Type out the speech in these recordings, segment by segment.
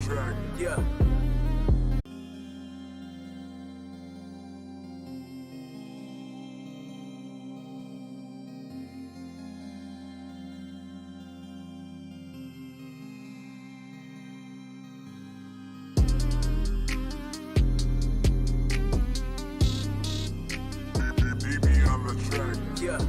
track. Yeah. DB on the track. Yeah.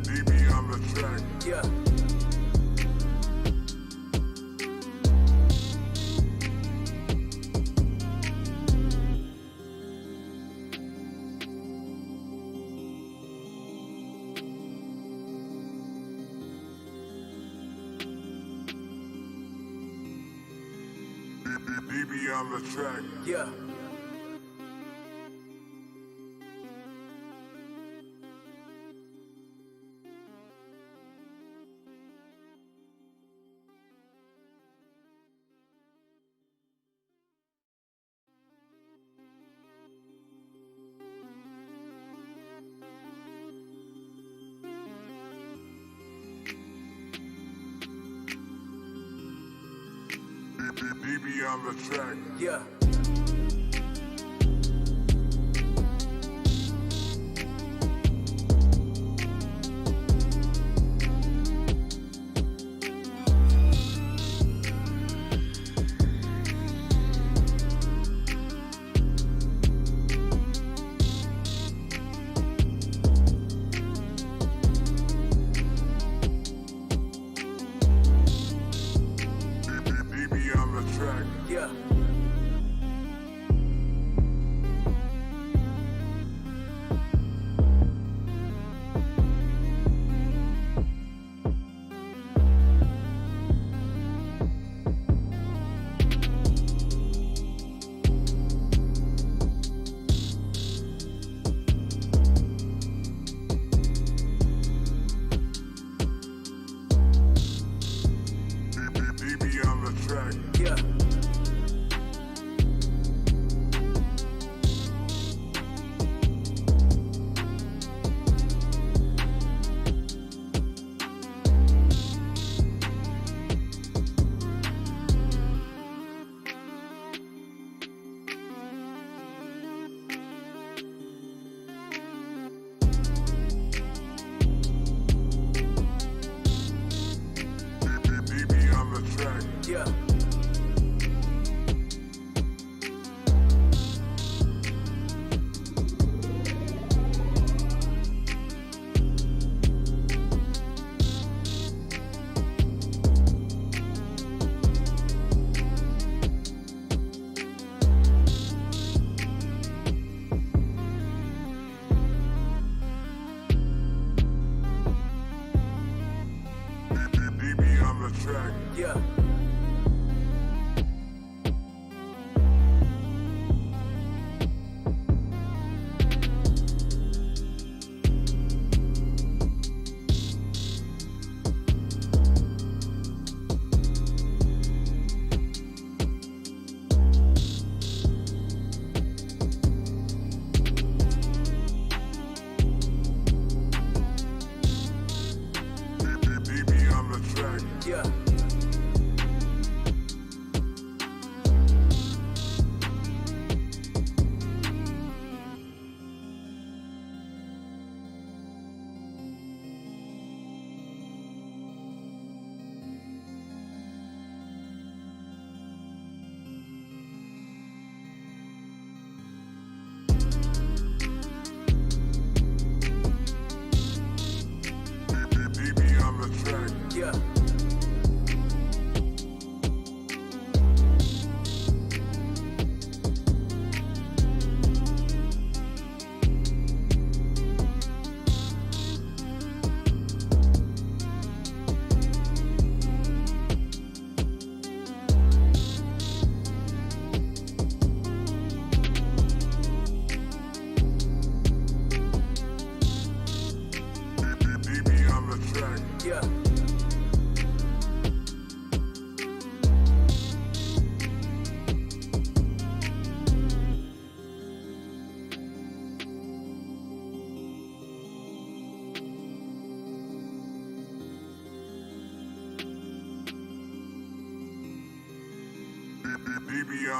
DB on the track. Yeah. DB on the track. Yeah. DB on the track. Yeah. DB on the track. Yeah.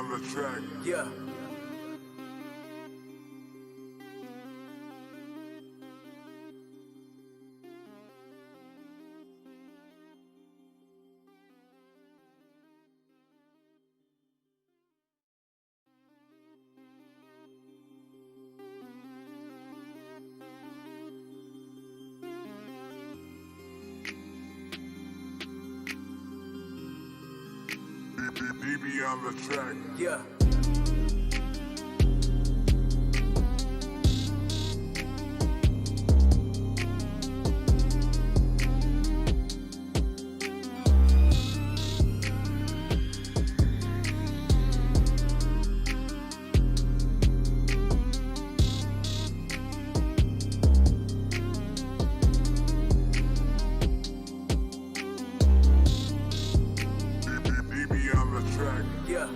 on the track. Yeah. BB on the track. Yeah. BB on the track. Yeah.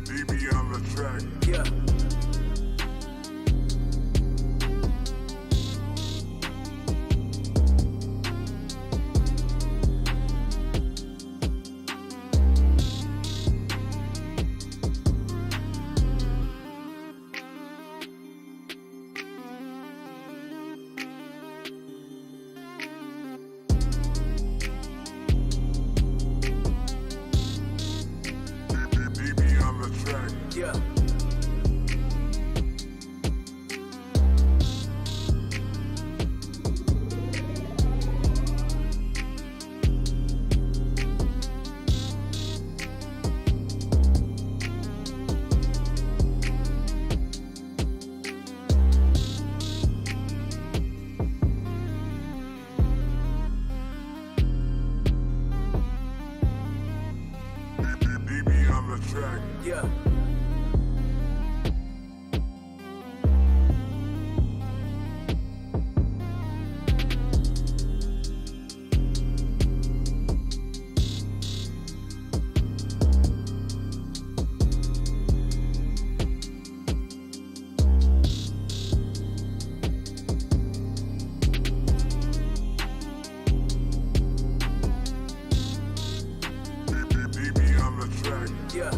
BB on the track. Yeah. BB on the track. Yeah. BB on the track. Yeah. BB on the track. Yeah.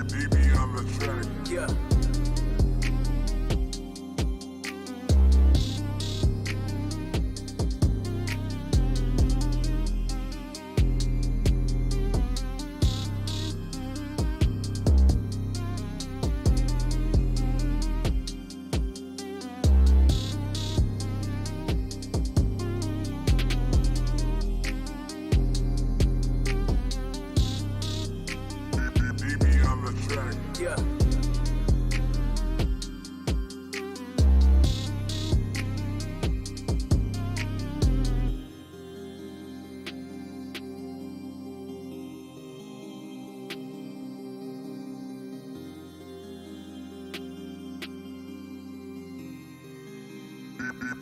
BB on the track. Yeah. BB on the track. Yeah.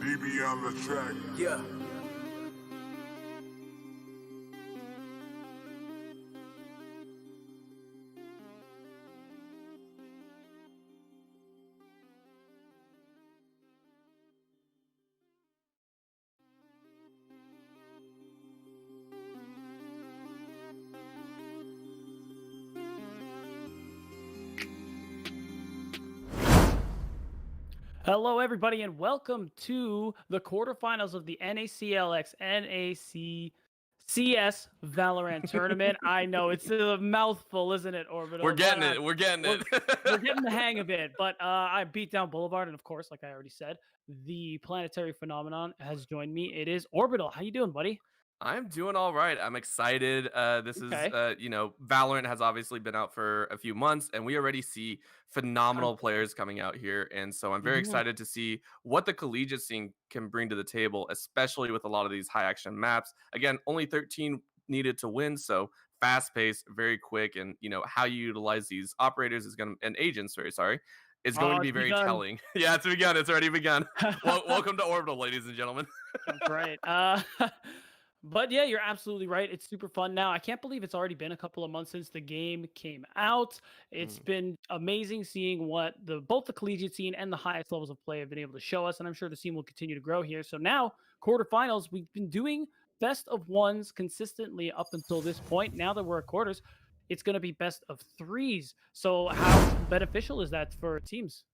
BB on the track. Yeah. Hello, everybody, and welcome to the quarterfinals of the NACLX NACCS CS Valorant tournament. I know it's a mouthful, isn't it, Orbital? We're getting it. We're getting it. We're getting the hang of it. But I beat down Boulevard, and of course, like I already said, the planetary phenomenon has joined me. It is Orbital. How you doing, buddy? I'm doing all right. I'm excited. This Okay. is, Valorant has obviously been out for a few months, and we already see phenomenal players coming out here. And so I'm very excited to see what the collegiate scene can bring to the table, especially with a lot of these high action maps. Again, only 13 needed to win, so fast paced, very quick, and how you utilize these operators is going to, and agents, sorry, is going to be very telling. Yeah, it's begun. It's already begun. Welcome to Orbital, ladies and gentlemen. That's right. But yeah, you're absolutely right. It's super fun now. I can't believe it's already been a couple of months since the game came out. It's been amazing seeing what both the collegiate scene and the highest levels of play have been able to show us, and I'm sure the scene will continue to grow here. So now, quarterfinals, we've been doing best of ones consistently up until this point. Now that we're at quarters, it's going to be best of threes. So how beneficial is that for teams?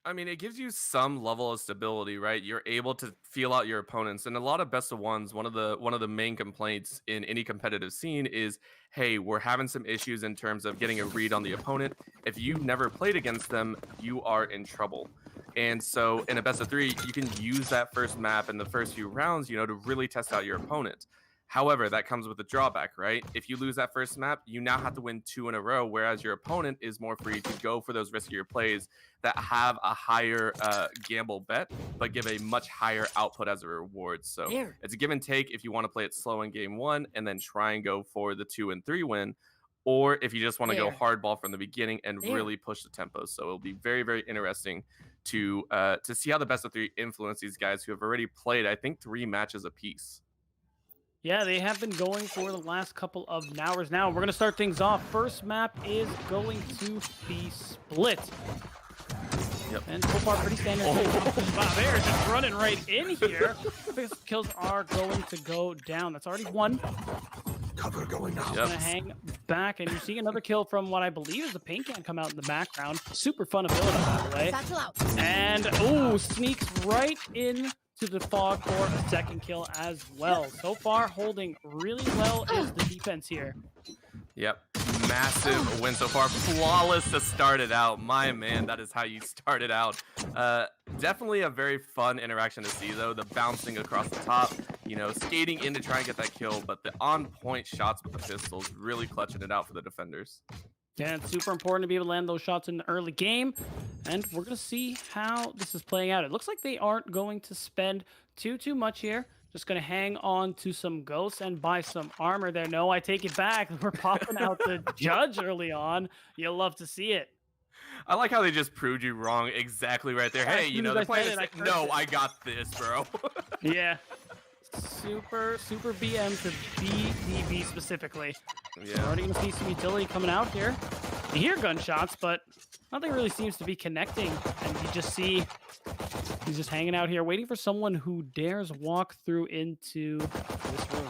I mean, it gives you some level of stability, right? You're able to feel out your opponents, and a lot of best of ones. One of the main complaints in any competitive scene is, hey, we're having some issues in terms of getting a read on the opponent. If you've never played against them, you are in trouble. And so, in a best of three, you can use that first map in the first few rounds, to really test out your opponent. However, that comes with a drawback, right? If you lose that first map, you now have to win 2 in a row, whereas your opponent is more free to go for those riskier plays that have a higher gamble bet, but give a much higher output as a reward. So it's a give and take if you want to play it slow in game 1 and then try and go for the 2 and 3 win, or if you just want to go hardball from the beginning and really push the tempo. So it'll be very, very interesting to see how the best of 3 influence these guys who have already played, I think, 3 matches apiece. Yeah, they have been going for the last couple of hours now. We're going to start things off. First map is going to be Split. Yep. And so far, pretty standard. Wow, they're just running right in here. First kills are going to go down. That's already one. Cover going out. Gonna hang back, and you're seeing another kill from what I believe is the paint can come out in the background. Super fun ability, by the way. And, sneaks right in to the fog for a second kill as well. So far, holding really well is the defense here. Yep. Massive win so far. Flawless to start it out. My man, that is how you start it out. Definitely a very fun interaction to see, though. The bouncing across the top, skating in to try and get that kill, but the on-point shots with the pistols really clutching it out for the defenders. Yeah, it's super important to be able to land those shots in the early game, and we're going to see how this is playing out. It looks like they aren't going to spend too much here. Just going to hang on to some ghosts and buy some armor there. No, I take it back. We're popping out the judge early on. You'll love to see it. I like how they just proved you wrong exactly right there. Hey, they're playing this. No, I got this, bro. Yeah. Super BM to BDB specifically. Yeah. So we're already going to see some utility coming out here. You hear gunshots, but nothing really seems to be connecting. And you just see he's just hanging out here, waiting for someone who dares walk through into this room.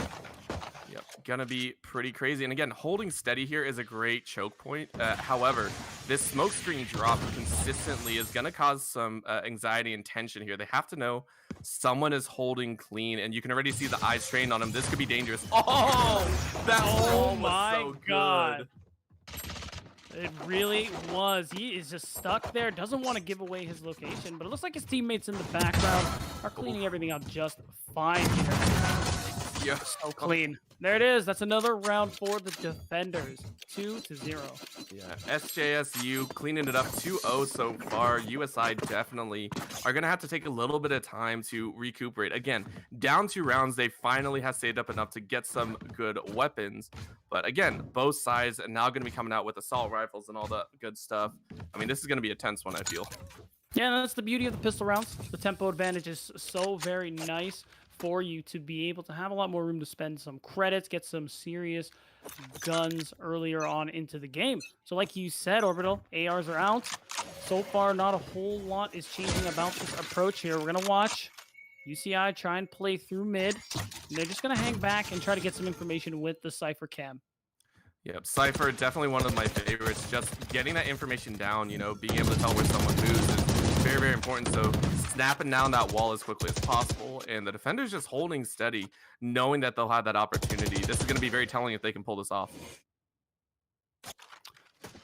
Yep, gonna be pretty crazy. And again, holding steady here is a great choke point. However, this smoke screen drop consistently is gonna cause some anxiety and tension here. They have to know someone is holding clean, and you can already see the eyes trained on him. This could be dangerous. Oh, that was so God. good. It really was. He is just stuck there. Doesn't want to give away his location, but it looks like his teammates in the background are cleaning everything up just fine here. Yeah. So clean. There it is. That's another round for the defenders. 2-0. Yeah. SJSU cleaning it up 2-0 so far. USI definitely are going to have to take a little bit of time to recuperate. Again, down 2 rounds, they finally have saved up enough to get some good weapons. But again, both sides are now going to be coming out with assault rifles and all that good stuff. I mean, this is going to be a tense one, I feel. Yeah, that's the beauty of the pistol rounds. The tempo advantage is so very nice for you to be able to have a lot more room to spend some credits, get some serious guns earlier on into the game. So like you said, Orbital, ARs are out. So far, not a whole lot is changing about this approach here. We're going to watch UCI try and play through mid. And they're just going to hang back and try to get some information with the Cypher cam. Yep, Cypher, definitely one of my favorites. Just getting that information down, being able to tell where someone moves is very, very important. So snapping down that wall as quickly as possible, and the defender's just holding steady, knowing that they'll have that opportunity. This is going to be very telling if they can pull this off.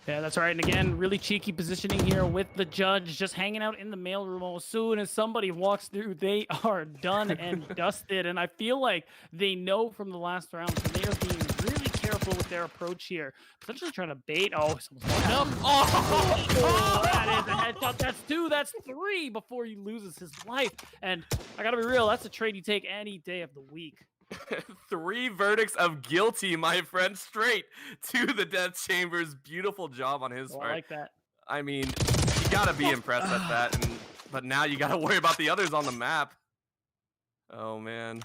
Yeah, that's right. And again, really cheeky positioning here with the judge, just hanging out in the mailroom. As soon as somebody walks through, they are done and dusted. And I feel like they know from the last round, so they are being really careful with their approach here. Potentially trying to bait. Oh, someone's walking up. Oh, that is a headshot. That's 2. That's 3 before he loses his life. And I got to be real, that's a trade you take any day of the week. 3 verdicts of guilty, my friend, straight to the death chambers. Beautiful job on his part. I like that. I mean, you gotta be impressed at that, but now you gotta worry about the others on the map. Oh man,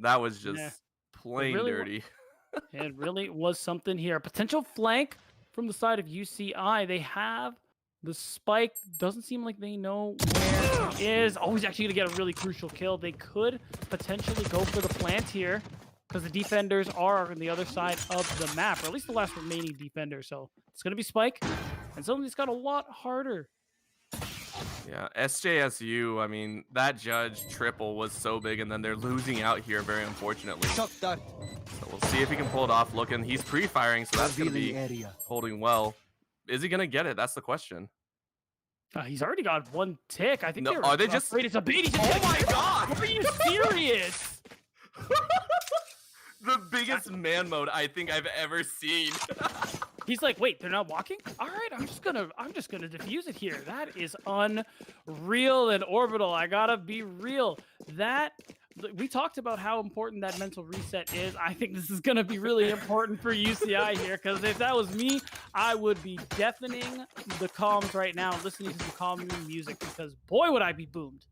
that was just plain dirty. It really was something here. Potential flank from the side of UCI. They have the spike. Doesn't seem like they know where it is. Oh, he's actually going to get a really crucial kill. They could potentially go for the plant here because the defenders are on the other side of the map, or at least the last remaining defender. So it's going to be spike, and something that's got a lot harder. Yeah, SJSU, I mean, that judge triple was so big, and then they're losing out here, very unfortunately. So we'll see if he can pull it off. Looking, he's pre-firing, so that's going to be holding well. Is he going to get it? That's the question. He's already got 1 tick. I think no, are they just... It's a bait. Oh my god! Are you serious? The biggest man mode I think I've ever seen. He's like, wait, they're not walking? All right, I'm just gonna defuse it here. That is unreal and Orbital. I gotta be real. We talked about how important that mental reset is. I think this is going to be really important for UCI here, because if that was me, I would be deafening the comms right now, listening to some calming music, because boy, would I be boomed.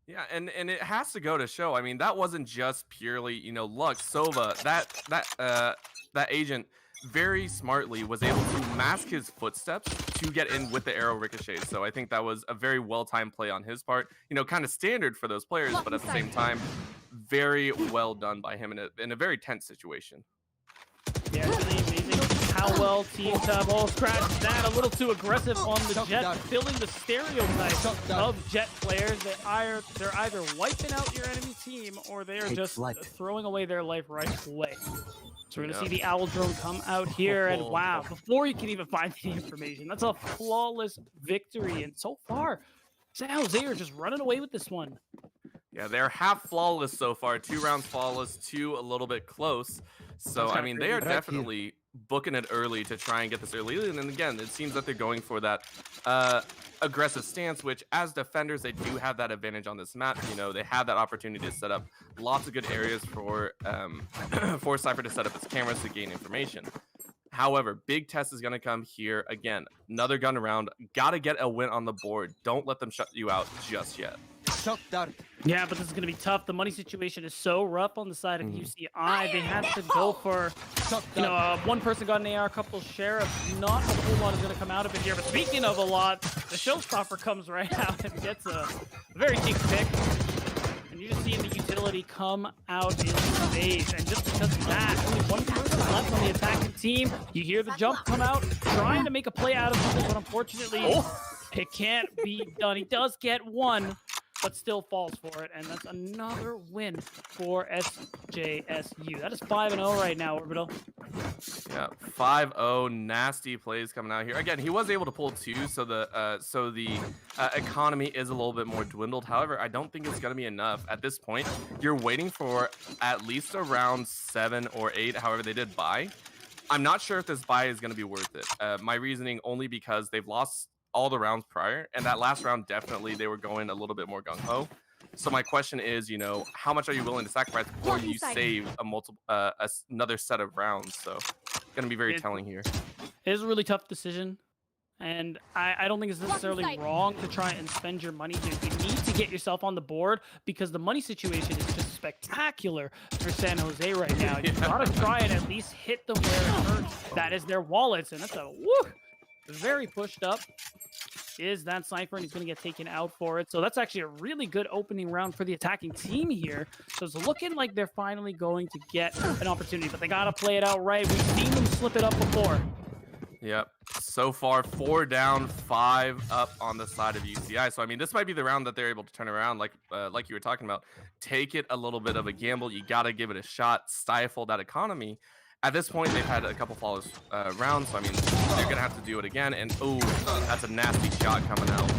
Yeah, and it has to go to show. I mean, that wasn't just purely, you know, luck. Sova, that agent very smartly was able to mask his footsteps to get in with the arrow ricochet. So I think that was a very well-timed play on his part. You know, kind of standard for those players, but at the same time, very well done by him in a very tense situation. Yeah, it's really amazing how well teams have all scratched that. A little too aggressive on the Jet, filling the stereotype of Jet players. They're either wiping out your enemy team, or they are just throwing away their life right away. So we're going to see the Owl Drone come out here, and wow, before you can even find the information, that's a flawless victory. And so far, San Jose are just running away with this one. Yeah, they're half flawless so far. 2 rounds flawless, 2 a little bit close. So, I mean, they are definitely booking it early to try and get this early. And then again, it seems that they're going for that aggressive stance, which as defenders, they do have that advantage on this map. You know, they have that opportunity to set up lots of good areas for for Cypher to set up its cameras to gain information. However, big test is going to come here. Again, another gun around. Got to get a win on the board. Don't let them shut you out just yet. Yeah, but this is going to be tough. The money situation is so rough on the side of UCI. They have to go for, you know, one person got an AR, a couple sheriffs. Not a whole lot is going to come out of it here. But speaking of a lot, the showstopper comes right out and gets a very cheap pick. And you're just seeing the utility come out in phase. And just because of that, only one person left on the attacking team. You hear the jump come out, trying to make a play out of something, but unfortunately, it can't be done. He does get 1. But still falls for it, and that's another win for SJSU. That is 5-0 right now, Orbital. Yeah, 5-0. Nasty plays coming out here. Again, he was able to pull 2, so the economy is a little bit more dwindled. However, I don't think it's going to be enough at this point. You're waiting for at least around 7 or 8. However, they did buy. I'm not sure if this buy is going to be worth it. My reasoning only because they've lost all the rounds prior, and that last round definitely they were going a little bit more gung-ho. So my question is, you know, how much are you willing to sacrifice before you save another set of rounds? So gonna be very telling here. It is a really tough decision, and I don't think it's necessarily wrong to try and spend your money here. You need to get yourself on the board because the money situation is just spectacular for San Jose right now. You gotta try and at least hit them where it hurts. That is their wallets, and that's a very pushed up is that Cypher, and he's going to get taken out for it. So that's actually a really good opening round for the attacking team here. So it's looking like they're finally going to get an opportunity, but they got to play it out right. We've seen them slip it up before. Yep. So far, 4 down, 5 up on the side of UCI. So I mean, this might be the round that they're able to turn around, like you were talking about. Take it a little bit of a gamble. You got to give it a shot. Stifle that economy. At this point, they've had a couple flawless rounds. So I mean, they're gonna have to do it again. And oh, that's a nasty shot coming out.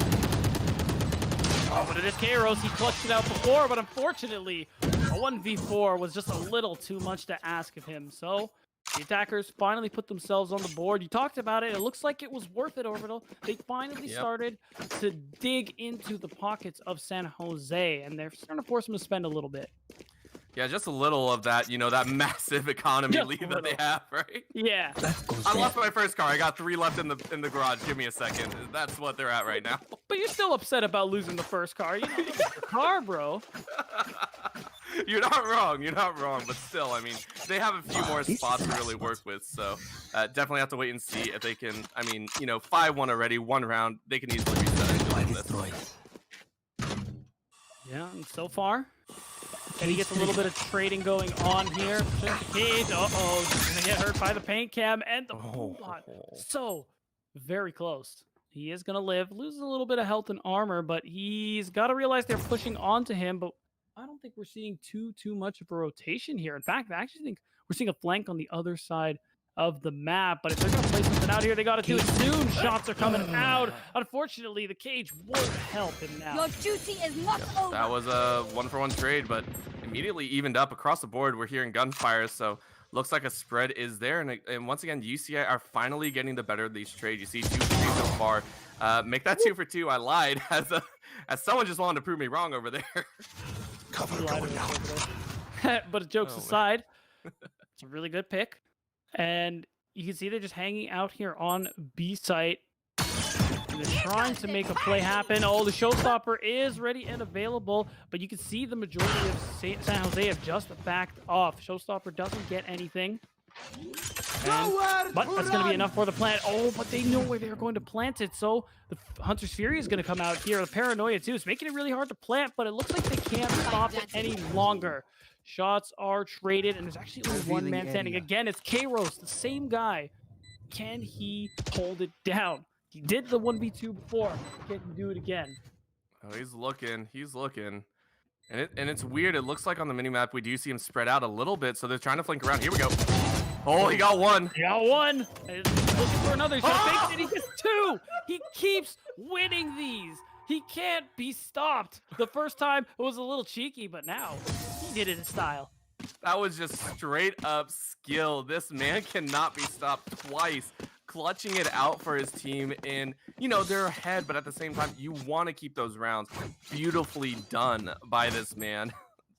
Oh, but it is Kairos. He clutched it out before, but unfortunately, a 1v4 was just a little too much to ask of him. So the attackers finally put themselves on the board. You talked about it. It looks like it was worth it, Orbital. They finally started to dig into the pockets of San Jose, and they're starting to force them to spend a little bit. Yeah, just a little of that, you know, that massive economy lead that they have, right? Yeah. I lost my first car. I got 3 left in the garage. Give me a second. That's what they're at right now. But you're still upset about losing the first car. You know, the car, bro. You're not wrong. You're not wrong. But still, I mean, they have a few more spots to really work with. So definitely have to wait and see if they can. I mean, you know, 5-1 already, 1 round. They can easily reset it. This. Yeah, and so far. And he gets a little bit of trading going on here. The cage. Uh-oh, he's gonna get hurt by the paint cam and the lot. So very close. He is gonna live, loses a little bit of health and armor, but he's got to realize they're pushing onto him. But I don't think we're seeing too much of a rotation here. In fact, I actually think we're seeing a flank on the other side of the map. But if they're gonna play something out here, they got to do it soon. Shots are coming out. Unfortunately, the cage won't help him now. Your duty is not over. That was a 1-for-1 trade, but immediately evened up across the board. We're hearing gunfire, so looks like a spread is there. And once again, UCI are finally getting the better of these trades. You see 2 for 2 so far. Make that 2 for 2. I lied as someone just wanted to prove me wrong over there. Cover going out. But jokes aside, it's a really good pick. And you can see they're just hanging out here on B site. And they're trying to make a play happen. Oh, the showstopper is ready and available, but you can see the majority of San Jose have just backed off. Showstopper doesn't get anything. But that's going to be enough for the plant. Oh, but they know where they're going to plant it. So the Hunter's Fury is going to come out here. The Paranoia, too, is making it really hard to plant, but it looks like they can't stop it any longer. Shots are traded, and there's actually only one man standing. Again, it's Kairos, the same guy. Can he hold it down? He did the 1v2 before. Can he do it again? Oh, he's looking. He's looking. And it's weird. It looks like on the minimap we do see him spread out a little bit, so they're trying to flank around. Here we go. Oh, he got 1. He got 1. And looking for another shot. He gets 2. He keeps winning these. He can't be stopped. The first time it was a little cheeky, but now he did it in style. That was just straight up skill. This man cannot be stopped twice. Clutching it out for his team, and you know they're ahead, but at the same time you want to keep those rounds. Beautifully done by this man.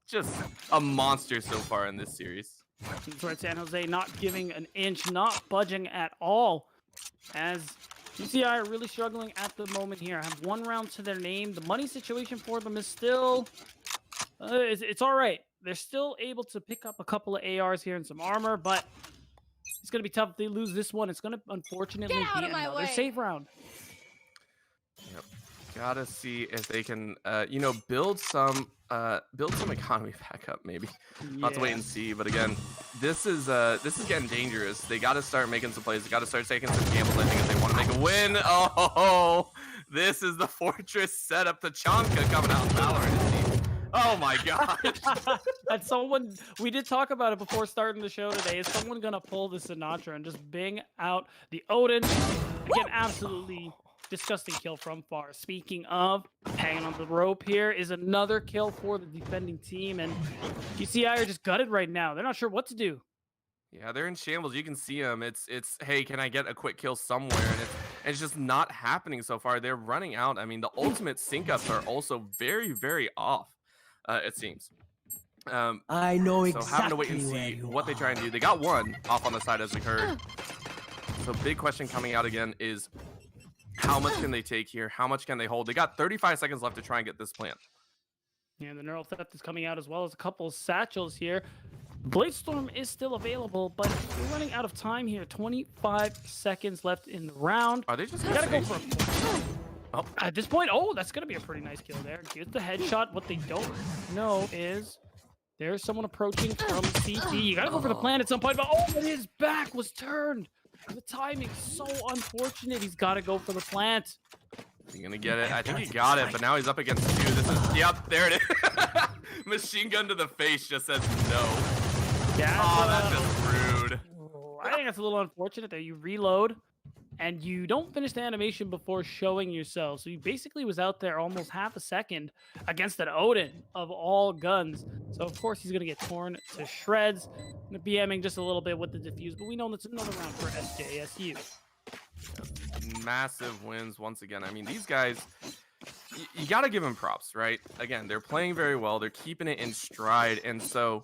Just a monster so far in this series. That's right, San Jose not giving an inch, not budging at all, as UCI are really struggling at the moment here. Have 1 round to their name. The money situation for them is still it's all right. They're still able to pick up a couple of ARs here and some armor, but it's going to be tough if they lose this one. It's going to unfortunately be another save round. Yep. Gotta see if they can, you know, build some economy back up. Maybe. Yeah. Have to wait and see. But again, this is getting dangerous. They got to start making some plays. They got to start taking some gambles. I think if they want to make a win. Oh, this is the fortress setup. The Chanka coming out of Valorant. Oh my god. And someone, we did talk about it before starting the show today. Is someone gonna pull the Sinatra and just bang out the Odin? Again, absolutely disgusting kill from far. Speaking of hanging on the rope, here is another kill for the defending team, and GCI are just gutted right now. They're not sure what to do. Yeah, they're in shambles. You can see them. It's hey, can I get a quick kill somewhere? And it's just not happening so far. They're running out. I mean, the ultimate sync ups are also very, very off. It seems. I know exactly. So having to wait and see what they try and do. They got 1 off on the side, as we heard. So big question coming out again is, how much can they take here? How much can they hold? They got 35 seconds left to try and get this plant. Yeah, the neural theft is coming out as well as a couple of satchels here. Bladestorm is still available, but we're running out of time here. 25 seconds left in the round. Are they just gotta go for a Oh. At this point, oh, that's going to be a pretty nice kill there. Get the headshot. What they don't know is there's someone approaching from CT. You got to go for the plant at some point, but oh, his back was turned. The timing's so unfortunate. He's got to go for the plant. He's gonna get it. I think he got it, but now he's up against 2. This is, yep, there it is. Machine gun to the face just says no. Yeah. Oh, that's just rude. I think that's a little unfortunate that you reload and you don't finish the animation before showing yourself. So he basically was out there almost half a second against an Odin of all guns. So of course he's gonna get torn to shreds. BMing just a little bit with the defuse, but we know that's another round for SJSU. Massive wins once again. I mean, these guys, you got to give them props, right? Again, they're playing very well. They're keeping it in stride. And so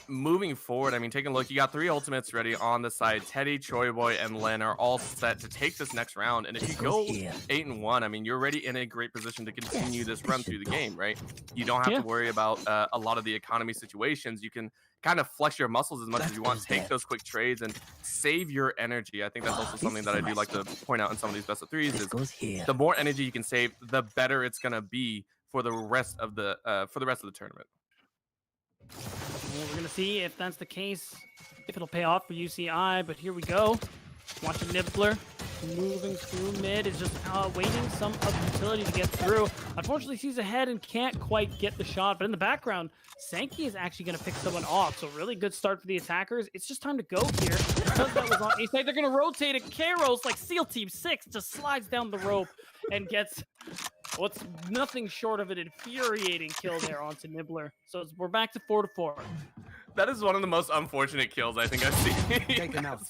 moving forward, I mean, taking a look, you got 3 ultimates ready on the side. Teddy, Choyboy, and Len are all set to take this next round. And if you go 8-1, I mean, you're already in a great position to continue this run through the game, right? You don't have to worry about a lot of the economy situations. You can kind of flex your muscles as much as you want, take those quick trades and save your energy. I think that's also something that I do like to point out in some of these best of 3s is the more energy you can save, the better it's going to be for the rest of the tournament. Well, we're going to see if that's the case, if it'll pay off for UCI, but here we go. Watching Nibbler moving through mid, is just waiting some of utility to get through. Unfortunately, sees ahead and can't quite get the shot, but in the background, Sankey is actually going to pick someone off, so really good start for the attackers. It's just time to go here. Because that was on A side, they're going to rotate it. Kairos, like SEAL Team 6, just slides down the rope and gets what's nothing short of an infuriating kill there onto Nibbler. So we're back to 4-4. That is one of the most unfortunate kills I think I've seen. Take enough.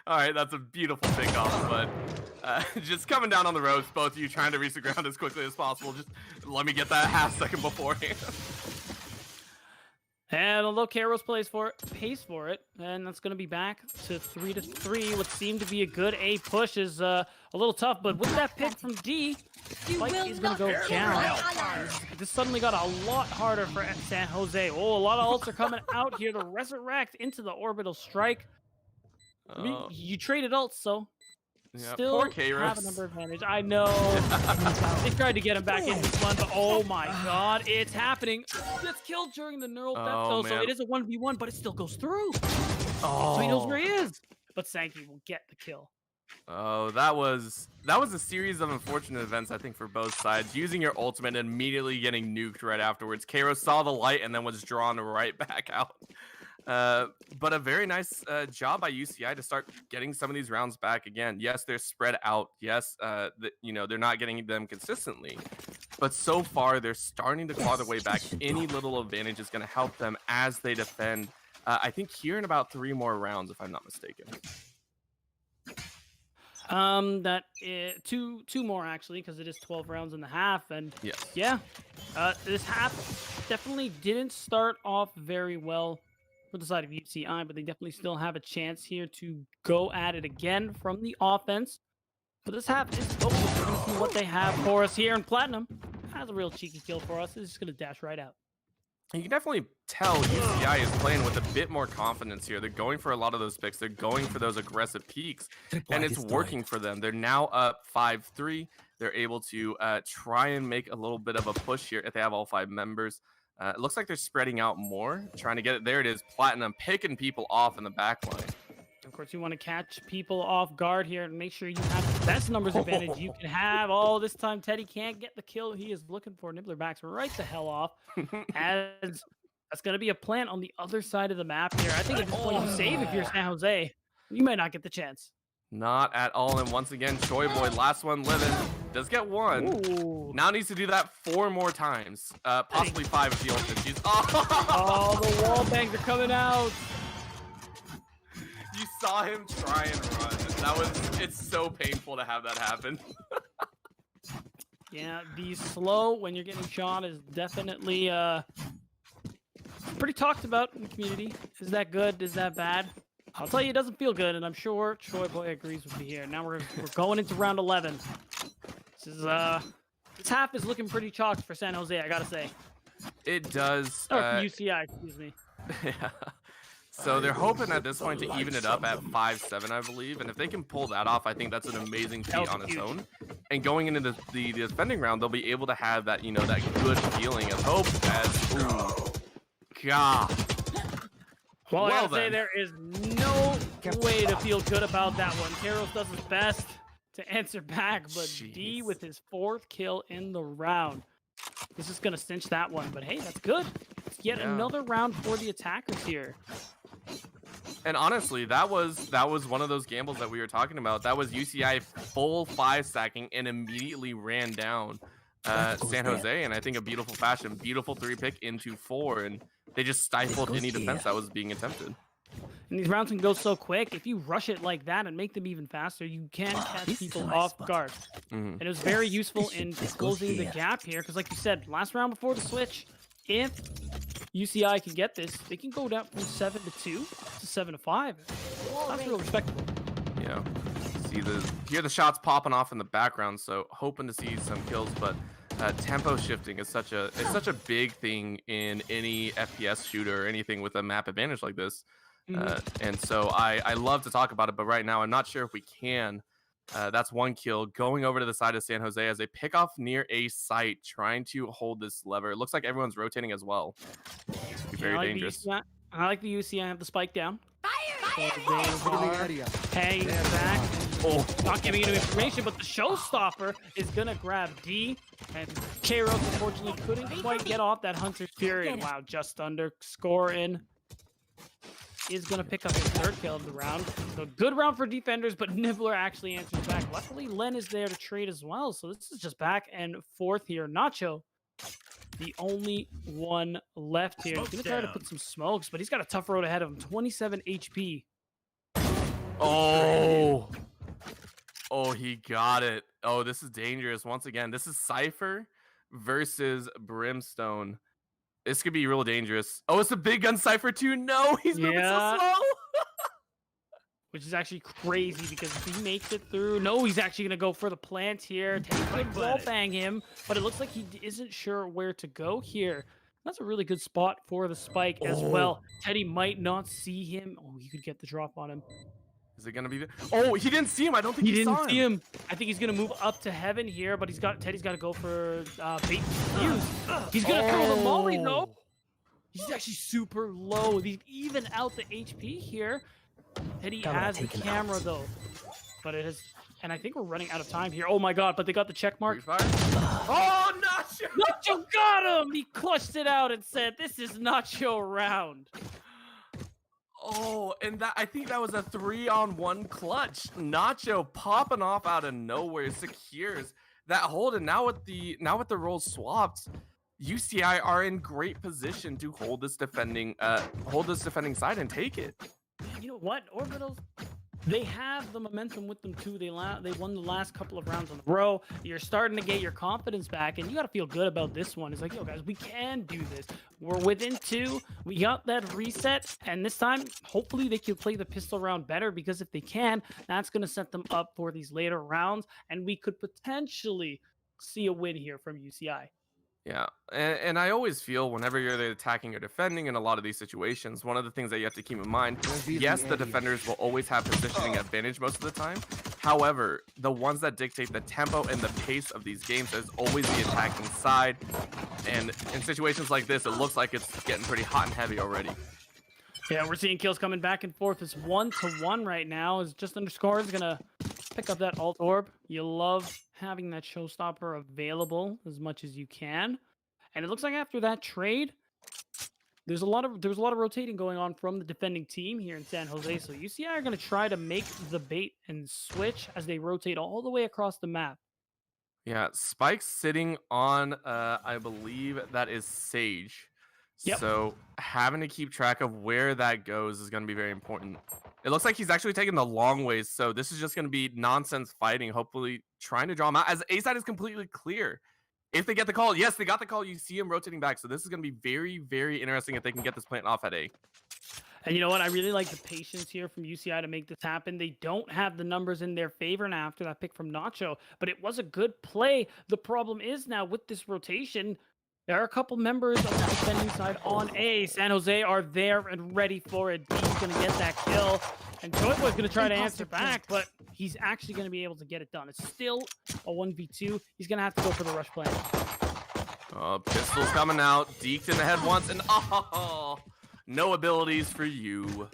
All right, that's a beautiful takeoff, but just coming down on the ropes, both of you trying to reach the ground as quickly as possible. Just let me get that half second beforehand. And although Kairos pays for it, and that's going to be back to 3-3. What seemed to be a good A push is a little tough, but with that pick from D, Spike is going to go down. This suddenly got a lot harder for San Jose. Oh, a lot of ults are coming out here to resurrect into the orbital strike. I mean, you traded ults, so still have a number advantage. I know. They tried to get him back in this one, but oh my god, it's happening. Gets killed during the neural death, though, so it is a 1v1, but it still goes through. So he knows where he is. But Sankey will get the kill. Oh, that was a series of unfortunate events, I think, for both sides. Using your ultimate and immediately getting nuked right afterwards. Kairos saw the light and then was drawn right back out. But a very nice job by UCI to start getting some of these rounds back again. Yes, they're spread out. Yes, they're not getting them consistently. But so far, they're starting to claw their way back. Any little advantage is going to help them as they defend. I think here in about 3 more rounds, if I'm not mistaken. That is two more actually, because it is 12 rounds and a half, and this half definitely didn't start off very well for the side of UCI, but they definitely still have a chance here to go at it again from the offense. But this half is over. We're going to see what they have for us here, and Platinum has a real cheeky kill for us. It's just going to dash right out. You can definitely tell UCI is playing with a bit more confidence here. They're going for a lot of those picks. They're going for those aggressive peaks, and it's working for them. They're now up 5-3. They're able to try and make a little bit of a push here if they have all 5 members. It looks like they're spreading out more, trying to get it. There it is, Platinum picking people off in the back line. Of course, you want to catch people off guard here and make sure you have the best numbers advantage you can have. Oh, this time Teddy can't get the kill he is looking for. Nibbler backs right the hell off. As that's going to be a plant on the other side of the map here. I think at this point you save if you're San Jose. You might not get the chance. Not at all. And once again, Choi Boy, last one living, does get 1. Ooh. Now needs to do that 4 more times. Possibly 5 if the ultimate. She's the wall bangs are coming out. You saw him try and run. It's so painful to have that happen. Yeah, the slow when you're getting shot is definitely pretty talked about in the community. Is that good? Is that bad? I'll tell you, it doesn't feel good, and I'm sure Choi Boy agrees with me here. Now we're going into round 11. This half is looking pretty chalked for San Jose, I gotta say. It does. Or for UCI, excuse me. Yeah. So they're hoping at this point to even it up at 5-7, I believe. And if they can pull that off, I think that's an amazing feat on its own. And going into the defending round, they'll be able to have that, that good feeling of hope as, ooh, God. Well, I gotta say, there is no way to feel good about that one. Karos does his best to answer back, but D with his 4th kill in the round. This is going to cinch that one, but hey, that's good. It's yet another round for the attackers here. And honestly, that was one of those gambles that we were talking about. That was UCI full 5 stacking and immediately ran down San Jose, and I think a beautiful fashion. Beautiful 3-pick into 4, and they just stifled any defense that was being attempted. And these rounds can go so quick. If you rush it like that and make them even faster, you can catch people off guard. And it was very useful in closing the gap here, because like you said, last round before the switch, if UCI can get this, they can go down from 7-2 to 7-5. That's real respectable. Yeah. Hear the shots popping off in the background, so hoping to see some kills, but tempo shifting is such a big thing in any FPS shooter or anything with a map advantage like this. And so I love to talk about it, but right now I'm not sure if we can. That's 1 kill going over to the side of San Jose as they pick off near a site, trying to hold this lever. It looks like everyone's rotating as well. It's very dangerous. I like the UCI have the spike down. Hanging back. Not giving any information, but the showstopper is gonna grab D, and Karos unfortunately couldn't quite get off that Hunter's Fury. Wow, just under scoring. Is going to pick up his 3rd kill of the round. So good round for defenders, but Nibbler actually answers back. Luckily, Len is there to trade as well. So this is just back and forth here. Nacho, the only one left here. He's going to try to put some smokes, but he's got a tough road ahead of him. 27 HP. Oh, he got it. Oh, this is dangerous. Once again, this is Cypher versus Brimstone. This could be real dangerous. Oh, it's a big gun Cypher too. No, he's moving so slow. Which is actually crazy because if he makes it through, no, he's actually going to go for the plant here. Teddy could wall bang him, but it looks like he isn't sure where to go here. That's a really good spot for the spike as well. Teddy might not see him. Oh, he could get the drop on him. Is it gonna be there? Oh, he didn't see him. I don't think he saw him. I think he's gonna move up to heaven here, but Teddy's got to go for bait fuse. He's gonna throw the molly though. He's actually super low. He's even out the HP here. Teddy has the camera though, but it is, and I think we're running out of time here. Oh my god! But they got the check mark. Oh, Nacho! Nacho got him. He clutched it out and said, "This is Nacho round." Oh, and I think that was a 3-on-1 clutch. Nacho popping off out of nowhere secures that hold, and now with the roles swapped, UCI are in great position to hold this defending side and take it. You know what, Orbitals? They have the momentum with them too. They won the last couple of rounds in a row. You're starting to get your confidence back, and you got to feel good about this one. It's like, yo, guys, we can do this. We're within 2. We got that reset, and this time, hopefully, they can play the pistol round better, because if they can, that's going to set them up for these later rounds, and we could potentially see a win here from UCI. Yeah, and I always feel whenever you're attacking or defending in a lot of these situations, one of the things that you have to keep in mind, yes, the defenders will always have positioning advantage most of the time. However, the ones that dictate the tempo and the pace of these games is always the attacking side. And in situations like this, it looks like it's getting pretty hot and heavy already. Yeah, we're seeing kills coming back and forth. It's 1-1 right now. As Just Underscore is going to pick up that alt orb. You love having that showstopper available as much as you can. And it looks like after that trade, there's a lot of rotating going on from the defending team here in San Jose. So UCI are going to try to make the bait and switch as they rotate all the way across the map. Yeah, Spike's sitting on, I believe that is Sage. Yep. So having to keep track of where that goes is going to be very important. It looks like he's actually taking the long ways, so this is just going to be nonsense fighting, hopefully trying to draw him out, as A side is completely clear. If they get the call, yes, they got the call. You see him rotating back, so this is going to be very, very interesting if they can get this plant off at A. And you know what? I really like the patience here from UCI to make this happen. They don't have the numbers in their favor now after that pick from Nacho, but it was a good play. The problem is now with this rotation, there are a couple members of the defending side on A. San Jose are there and ready for it. D's going to get that kill. And Joyboy's going to try to answer back, but he's actually going to be able to get it done. It's still a 1v2. He's going to have to go for the rush play. Pistol's coming out. Deked in the head once, and no abilities for you.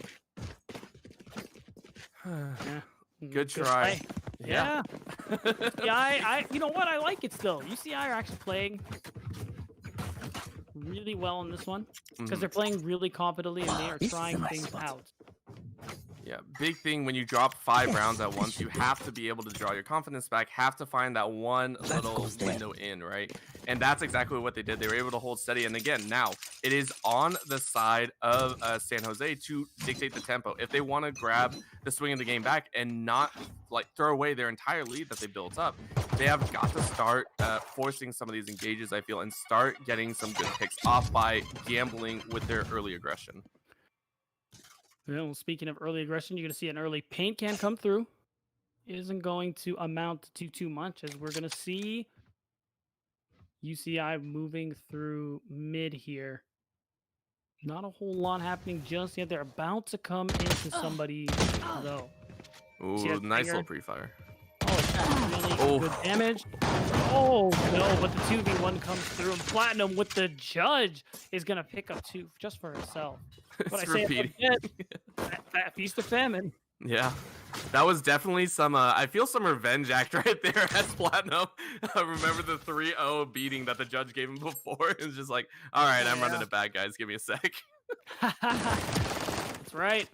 Good try. Yeah. Yeah, you know what? I like it still. UCI are actually playing really well in this one because they're playing really competently and they are trying things out. Yeah, big thing when you drop 5 rounds at once, you have to be able to draw your confidence back, have to find that one little window in, right? And that's exactly what they did. They were able to hold steady. And again, now it is on the side of San Jose to dictate the tempo. If they want to grab the swing of the game back and not like throw away their entire lead that they built up, they have got to start forcing some of these engages, I feel, and start getting some good picks off by gambling with their early aggression. Well, speaking of early aggression, you're going to see an early paint can come through. It isn't going to amount to too much as we're going to see UCI moving through mid here. Not a whole lot happening just yet. They're about to come into somebody, though. Ooh, nice little pre-fire. Oh, really good damage. Oh, no, but the 2v1 comes through, and Platinum with the judge is going to pick up 2 just for herself. What It's I say repeating. that feast of famine. Yeah, that was definitely some, I feel some revenge act right there as Platinum. Remember the 3-0 beating that the judge gave him before? It's just like, all right, I'm running it back, guys. Give me a sec. That's right.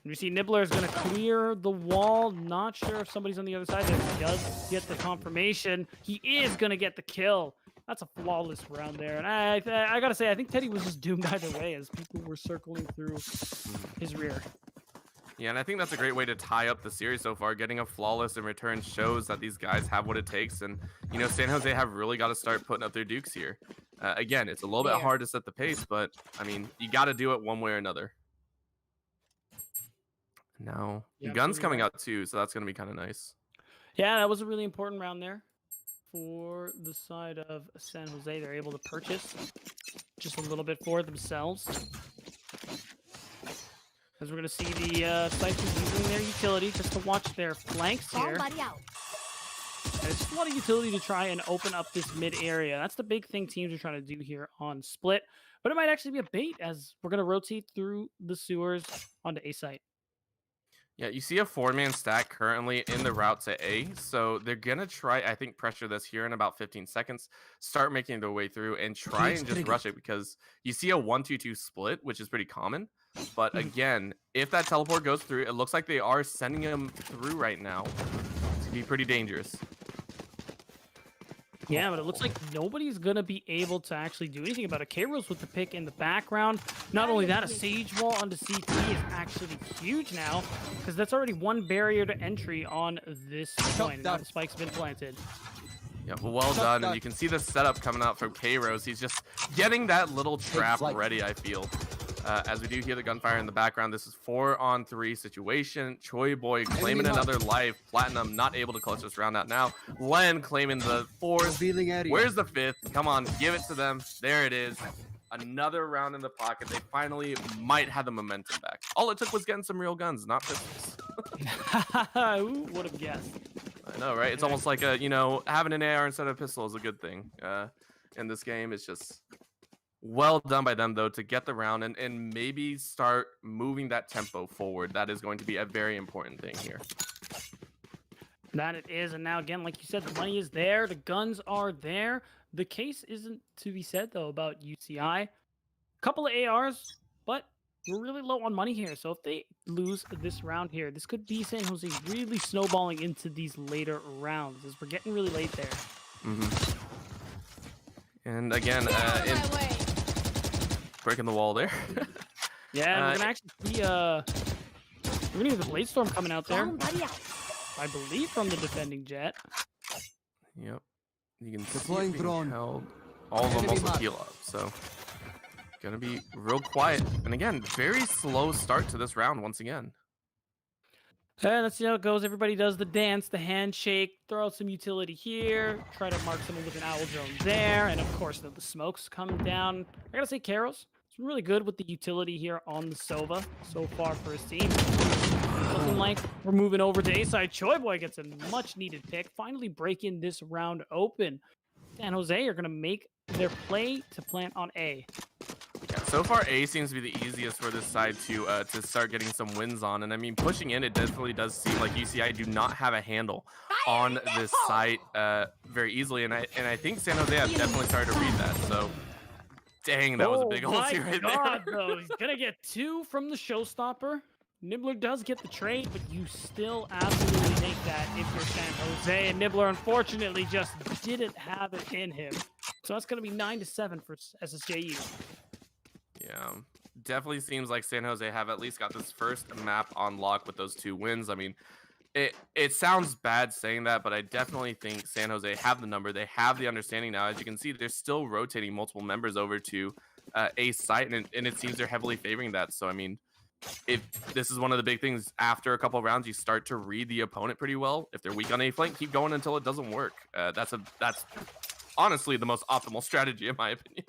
You see Nibbler is going to clear the wall. Not sure if somebody's on the other side. He does get the confirmation. He is going to get the kill. That's a flawless round there. And I got to say, I think Teddy was just doomed either way as people were circling through his rear. Yeah, and I think that's a great way to tie up the series so far. Getting a flawless in return shows that these guys have what it takes. And, you know, San Jose have really got to start putting up their dukes here. Again, it's a little bit hard to set the pace, but, I mean, you got to do it one way or another. Now, the gun's coming out too, so that's going to be kind of nice. Yeah, that was a really important round there for the side of San Jose. They're able to purchase just a little bit for themselves. As we're going to see the Cyphers using their utility just to watch their flanks here. There's just a lot of utility to try and open up this mid area. That's the big thing teams are trying to do here on Split. But it might actually be a bait as we're going to rotate through the sewers onto A site. Yeah, you see a 4-man stack currently in the route to A, so they're going to try, I think, pressure this here in about 15 seconds, start making their way through, and try and just rush it because you see a 1-2-2 split, which is pretty common. But again, if that teleport goes through, it looks like they are sending him through right now. It's going to be pretty dangerous. Yeah, but it looks like nobody's going to be able to actually do anything about it. K-Rose with the pick in the background. Not only that, a Sage Wall onto CT is actually huge now because that's already one barrier to entry on this point. Now the spike's been planted. Yeah, well done. And you can see the setup coming out from K-Rose. He's just getting that little trap ready, I feel. As we do hear the gunfire in the background, this is 4-on-3 situation. Choi Boy claiming another life. Platinum not able to clutch this round out now. Len claiming the 4th. Where's the 5th? Come on, give it to them. There it is. Another round in the pocket. They finally might have the momentum back. All it took was getting some real guns, not pistols. Who would have guessed? I know, right? It's almost like you know, having an AR instead of a pistol is a good thing. In this game, it's just well done by them, though, to get the round and maybe start moving that tempo forward. That is going to be a very important thing here. That it is. And now, again, like you said, the money is there. The guns are there. The case isn't to be said, though, about UCI. A couple of ARs, but we're really low on money here. So if they lose this round here, this could be San Jose really snowballing into these later rounds as we're getting really late there. Mm-hmm. And again, breaking the wall there. Yeah, we're gonna actually see we're gonna get the Blade Storm coming out there. I believe from the defending jet. Yep. You can see it being held. All of them also heal up, so gonna be real quiet. And again, very slow start to this round once again. Let's see how it goes. Everybody does the dance, the handshake, throw out some utility here, try to mark someone with an owl drone there, and of course the smokes come down. I gotta say, Karos, it's really good with the utility here on the Sova so far for his team. Looking like we're moving over to A-side. Choi Boy gets a much-needed pick, finally breaking this round open. San Jose are gonna make their play to plant on A. Yeah, so far A seems to be the easiest for this side to start getting some wins on, and I mean pushing in, it definitely does seem like UCI do not have a handle on this site very easily, and I think San Jose have definitely started to read that. So, dang, that was a big ulti right there. Though. He's gonna get 2 from the showstopper. Nibbler does get the trade, but you still absolutely take that if you're San Jose. And Nibbler, unfortunately, just didn't have it in him. So that's going to be 9-7 for SSJU. Yeah, definitely seems like San Jose have at least got this first map on lock with those 2 wins. I mean, it sounds bad saying that, but I definitely think San Jose have the number. They have the understanding now. As you can see, they're still rotating multiple members over to a site, and it seems they're heavily favoring that. So, I mean, if this is one of the big things after a couple of rounds, you start to read the opponent pretty well. If they're weak on A flank, keep going until it doesn't work. That's honestly the most optimal strategy in my opinion.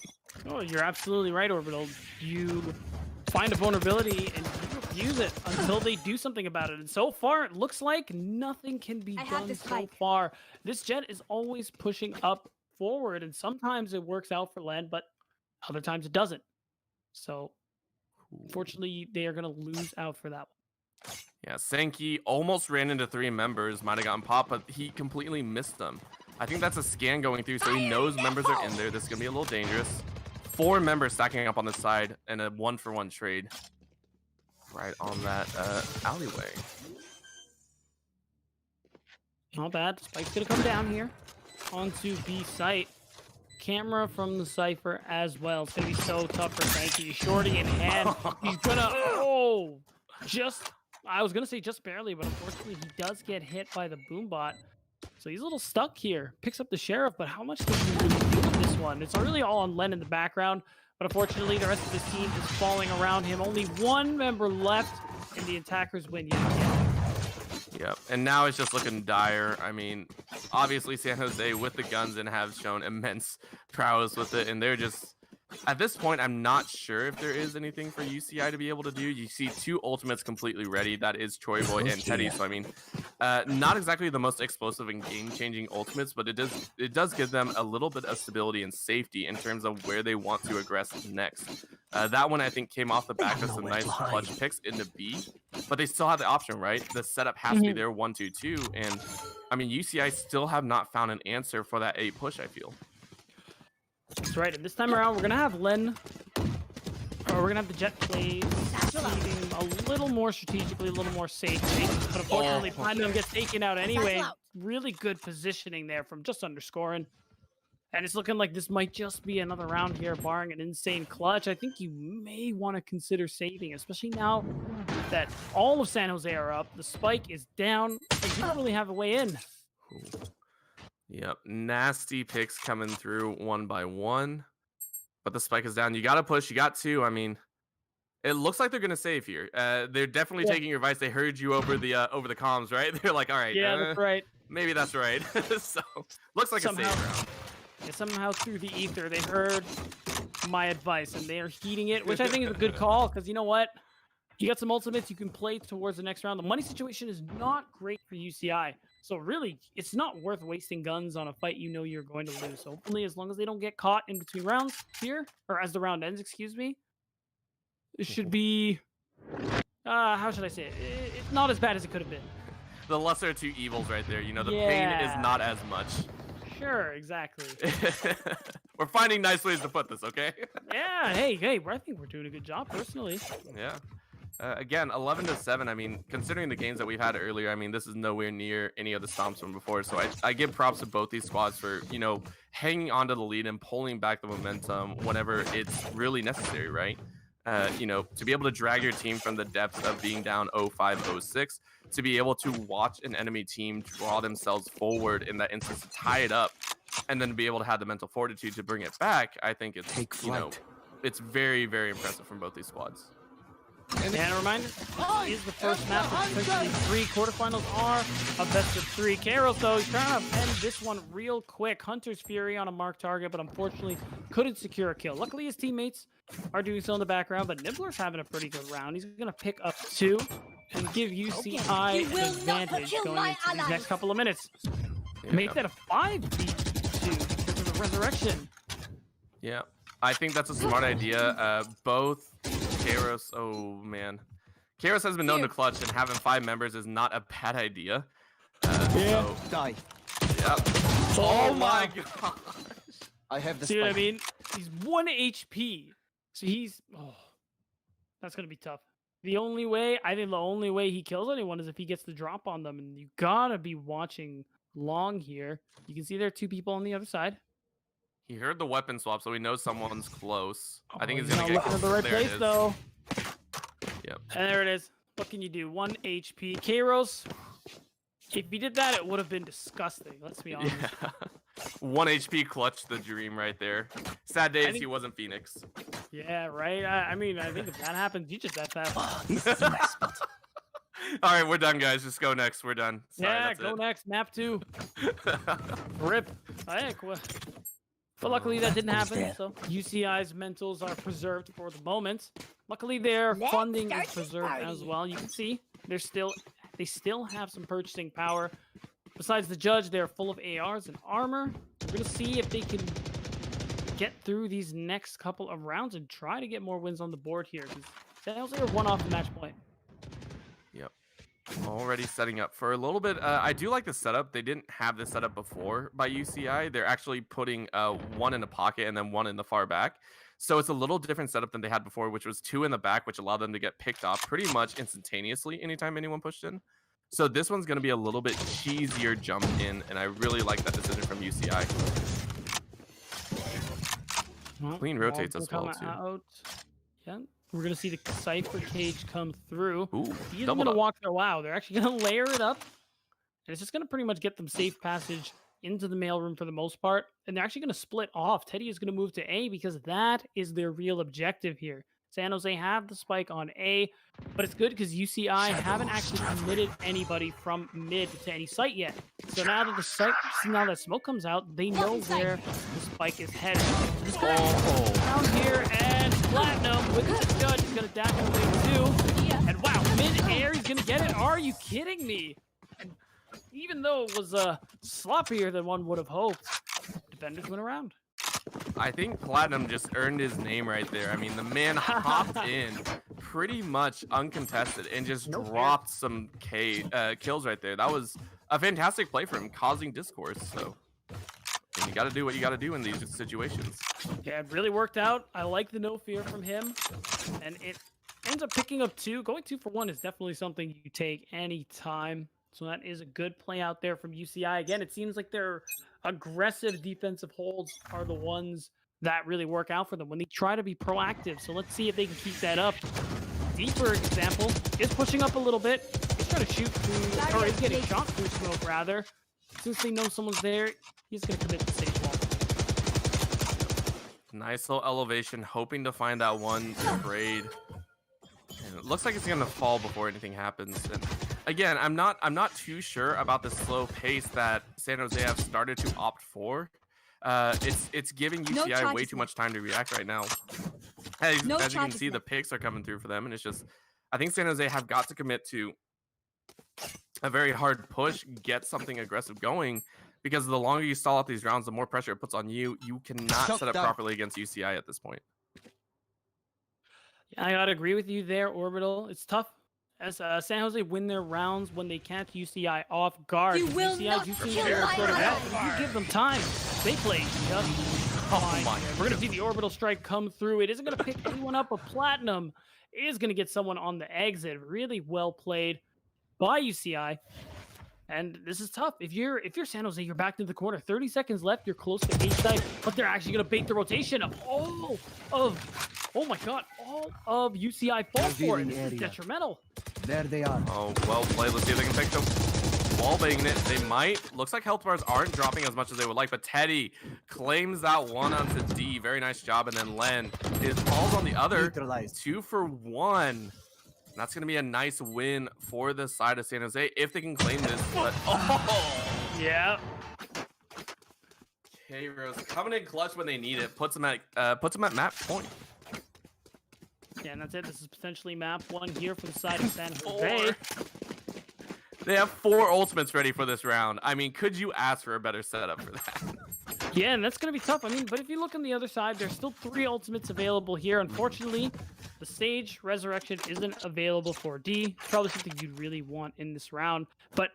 Oh, you're absolutely right, Orbital. You find a vulnerability and you use it until they do something about it. And so far, it looks like nothing can be done so far. This Jet is always pushing up forward, and sometimes it works out for Len, but other times it doesn't. So unfortunately, they are going to lose out for that one. Yeah, Sankey almost ran into 3 members, might have gotten popped, but he completely missed them. I think that's a scan going through, so he knows members are in there. This is going to be a little dangerous. 4 members stacking up on the side, and a 1-for-1 trade right on that alleyway. Not bad. Spike's going to come down here onto B site. Camera from the Cypher as well. It's going to be so tough for Sankey. Shorty in hand. He's going to... Oh! I was going to say just barely, but unfortunately he does get hit by the boombot. So he's a little stuck here. Picks up the Sheriff, but how much does he really do with this one? It's really all on Len in the background, but unfortunately the rest of this team is falling around him. Only 1 member left, and the attackers win yet again. Yep, and now it's just looking dire. I mean, obviously San Jose with the guns and have shown immense prowess with it, and they're just, at this point, I'm not sure if there is anything for UCI to be able to do. You see 2 ultimates completely ready. That is Troy Boy and Teddy. So, I mean, not exactly the most explosive and game-changing ultimates, but it does give them a little bit of stability and safety in terms of where they want to aggress next. That one, I think, came off the back of some nice clutch picks into B, but they still have the option, right? The setup has to be there 1-2-2, and, I mean, UCI still have not found an answer for that A push, I feel. That's right, and this time around, we're going to have Len, or we're going to have the Jet plays a little more strategically, a little more safely, but unfortunately, Platinum gets taken out anyway. Really good positioning there from just underscoring, and it's looking like this might just be another round here, barring an insane clutch. I think you may want to consider saving, especially now that all of San Jose are up, the spike is down, and you don't really have a way in. Yep, nasty picks coming through 1 by 1, but the spike is down. You got to push. You got 2. I mean, it looks like they're gonna save here. They're definitely taking your advice. They heard you over the comms, right? They're like, all right, yeah, that's right. Maybe that's right. So looks like a save round. Yeah, somehow through the ether, they heard my advice and they are heeding it, which I think is a good call because you know what? You got some ultimates you can play towards the next round. The money situation is not great for UCI. So really, it's not worth wasting guns on a fight you know you're going to lose. So hopefully, as long as they don't get caught in between rounds here, or as the round ends, excuse me, it should be, how should I say it? It's not as bad as it could have been. The lesser of 2 evils right there. You know, the pain is not as much. Sure, exactly. We're finding nice ways to put this, okay? Yeah, hey, I think we're doing a good job, personally. Yeah. Again, 11-7. I mean, considering the games that we've had earlier, I mean, this is nowhere near any of the stomps from before. So I give props to both these squads for, you know, hanging onto the lead and pulling back the momentum whenever it's really necessary, right? You know, to be able to drag your team from the depths of being down 0-5, 0-6, to be able to watch an enemy team draw themselves forward in that instance to tie it up, and then be able to have the mental fortitude to bring it back. I think it's, you know, it's very, very impressive from both these squads. And a reminder, this is the first map of potentially 3 quarterfinals are a best of 3. Karos, though, he's trying to end this one real quick. Hunter's Fury on a marked target, but unfortunately couldn't secure a kill. Luckily, his teammates are doing so in the background, but Nibbler's having a pretty good round. He's going to pick up 2 and give UCI an advantage going into these next couple of minutes. Make that a 5v2 because of the resurrection. Yeah. I think that's a smart idea. Both Kairos, oh man. Kairos has been known to clutch, and having 5 members is not a bad idea. So, Die. yeah. Oh my gosh. I have the See what I spike. mean? He's 1 HP. So he's... Oh, that's going to be tough. The only way he kills anyone is if he gets the drop on them. And you got to be watching long here. You can see there are 2 people on the other side. He heard the weapon swap, so he knows someone's close. I think Oh, he's going to not get looking at the right there it place, is. though. Yep. And there it is. What can you do? 1 HP. Kairos, if he did that, it would have been disgusting. Let's be honest. Yeah. 1 HP clutched the dream right there. Sad days he wasn't Phoenix. Yeah, right? I mean, I think if that happens, you just FF. This is my spot. All right, we're done, guys. Just go next. We're done. Sorry, Yeah, that's go it. next. Map 2. Rip. Heck, but luckily that didn't happen, there. so UCI's mentals are preserved for the moment. Luckily their Let's funding start is the preserved party. as well. You can see they still have some purchasing power. Besides the judge, they're full of ARs and armor. We're gonna see if they can get through these next couple of rounds and try to get more wins on the board here. Because San Jose are 1 off the match point. Yep. Already setting up for a little bit. I do like the setup. They didn't have this setup before by UCI. They're actually putting 1 in a pocket and then 1 in the far back. So it's a little different setup than they had before, which was 2 in the back, which allowed them to get picked off pretty much instantaneously anytime anyone pushed in. So this one's going to be a little bit cheesier jump in, and I really like that decision from UCI. Clean rotates as well, too. Out. Yeah. We're going to see the Cypher cage come through. Ooh, He isn't doubled going to up. walk their wow. They're actually going to layer it up. And it's just going to pretty much get them safe passage into the mailroom for the most part. And they're actually going to split off. Teddy is going to move to A because that is their real objective here. San Jose have the spike on A, but it's good because UCI haven't actually committed anybody from mid to any site yet. So now that smoke comes out, they know where the spike is headed. So just down here, and Platinum with the judge is going to dash away too. And wow, mid-air, he's going to get it. Are you kidding me? And even though it was sloppier than one would have hoped, defenders went around. I think Platinum just earned his name right there. I mean, the man hopped in pretty much uncontested and just dropped some kills right there. That was a fantastic play for him, causing discourse. So and you got to do what you got to do in these situations. Yeah, it really worked out. I like the no fear from him. And it ends up picking up 2. Going 2 for 1 is definitely something you take any time. So that is a good play out there from UCI. Again, it seems like their aggressive defensive holds are the ones that really work out for them when they try to be proactive. So let's see if they can keep that up. D, for example, is pushing up a little bit. He's trying to shoot through, or he's getting shot through smoke, rather. Since they know someone's there, he's going to commit the stage wall. Nice little elevation, hoping to find that one trade. And it looks like it's gonna fall before anything happens. And again, I'm not too sure about the slow pace that San Jose have started to opt for. It's giving UCI way too much time to react right now. As you can see, the picks are coming through for them, and it's just, I think San Jose have got to commit to a very hard push, get something aggressive going, because the longer you stall out these rounds, the more pressure it puts on you. You cannot set up properly against UCI at this point. Yeah, I gotta agree with you there, Orbital. It's tough as San Jose win their rounds when they catch UCI off guard. You will not UCI kill my sort of heart. if you give them time, they play just fine. We're gonna see the orbital strike come through. It isn't gonna pick anyone up, but Platinum is gonna get someone on the exit. Really well played by UCI. And this is tough. If you're San Jose, you're back to the corner. 30 seconds left. You're close to A side, but they're actually gonna bait the rotation. Oh my god! All of UCI fall for it. This is detrimental. There they are. Oh, well played. Let's see if they can pick them. Wall banging it. They might. Looks like health bars aren't dropping as much as they would like, but Teddy claims that one onto D. Very nice job. And then Len is falls on the other. Neutralized. 2 for 1. That's going to be a nice win for the side of San Jose if they can claim this. But Yeah. K-Rose coming in clutch when they need it. Puts them at map point. Yeah, and that's it. This is potentially map 1 here for the side of San Jose. They have 4 ultimates ready for this round. I mean, could you ask for a better setup for that? Yeah, and that's going to be tough. I mean, but if you look on the other side, there's still 3 ultimates available here. Unfortunately, the Sage Resurrection isn't available for D. Probably something you'd really want in this round. But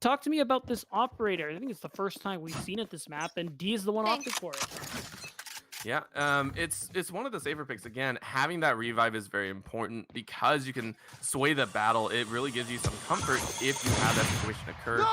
talk to me about this operator. I think it's the first time we've seen it this map, and D is the one opting for it. Yeah, it's one of the safer picks. Again, having that revive is very important because you can sway the battle. It really gives you some comfort if you have that situation occur.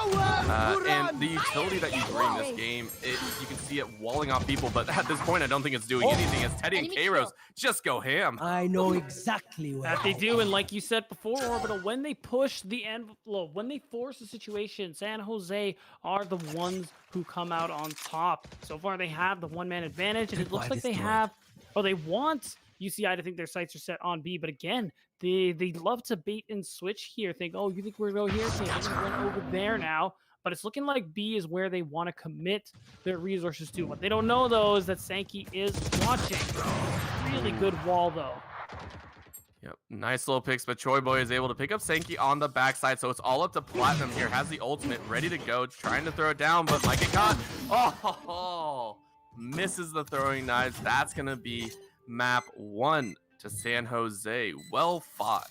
And the utility that you bring this game, you can see it walling off people, but at this point, I don't think it's doing anything. As Teddy and Kairos just go ham. I know exactly what That they do, and like you said before, Orbital, when they push the envelope, when they force the situation, San Jose are the ones who come out on top. So far, they have the one-man advantage, and it looks like they have, or they want UCI to think their sights are set on B. But again, they love to bait and switch here. Think, oh, you think we're going to go here? Okay, we're going to went over there now. But it's looking like B is where they want to commit their resources to. What they don't know, though, is that Sankey is watching. Really good wall, though. Yep, nice little picks, but Choi Boy is able to pick up Sankey on the backside, so it's all up to Platinum here. Has the ultimate ready to go, trying to throw it down, but might get caught. Oh, misses the throwing knives. That's going to be map 1 to San Jose. Well fought.